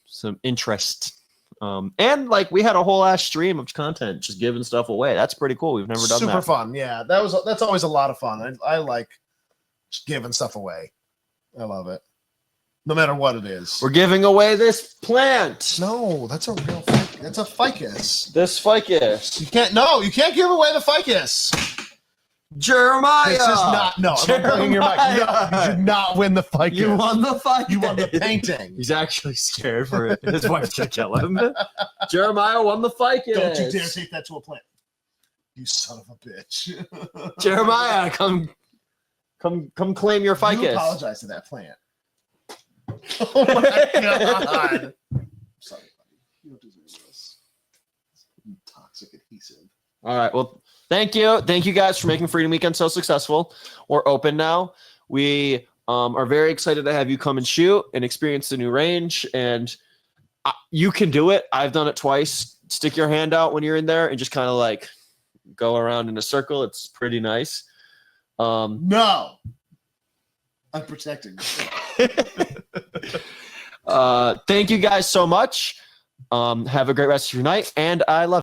Speaker 1: interest. And like we had a whole ass stream of content just giving stuff away. That's pretty cool. We've never done
Speaker 2: Super
Speaker 1: that.
Speaker 2: fun. Yeah, that's always a lot of fun. I like just giving stuff away. I love it. No matter what it is.
Speaker 5: We're giving away this plant.
Speaker 2: No, that's a real that's a ficus.
Speaker 5: This ficus.
Speaker 2: You can't give away the ficus.
Speaker 5: Jeremiah.
Speaker 2: This is not I'm not playing your mic. No, you did not win the ficus.
Speaker 5: You won the ficus.
Speaker 2: You won the painting.
Speaker 1: He's actually scared for it. His wife's gonna kill him.
Speaker 5: Jeremiah won the ficus.
Speaker 2: Don't you dare take that to a plant. You son of a bitch.
Speaker 1: Jeremiah, come claim your
Speaker 2: You
Speaker 1: ficus.
Speaker 2: apologize to that plant. Oh my god. I'm sorry, buddy. You don't deserve this. Toxic adhesive.
Speaker 1: All right. Well, thank you. Thank you guys for making Freedom Weekend so successful. We're open now. We are very excited to have you come and shoot and experience the new range. And you can do it. I've done it twice. Stick your hand out when you're in there and just kind of like go around in a circle. It's pretty nice.
Speaker 2: No. I'm protecting you.
Speaker 1: Thank you guys so much. Have a great rest of your night. And I love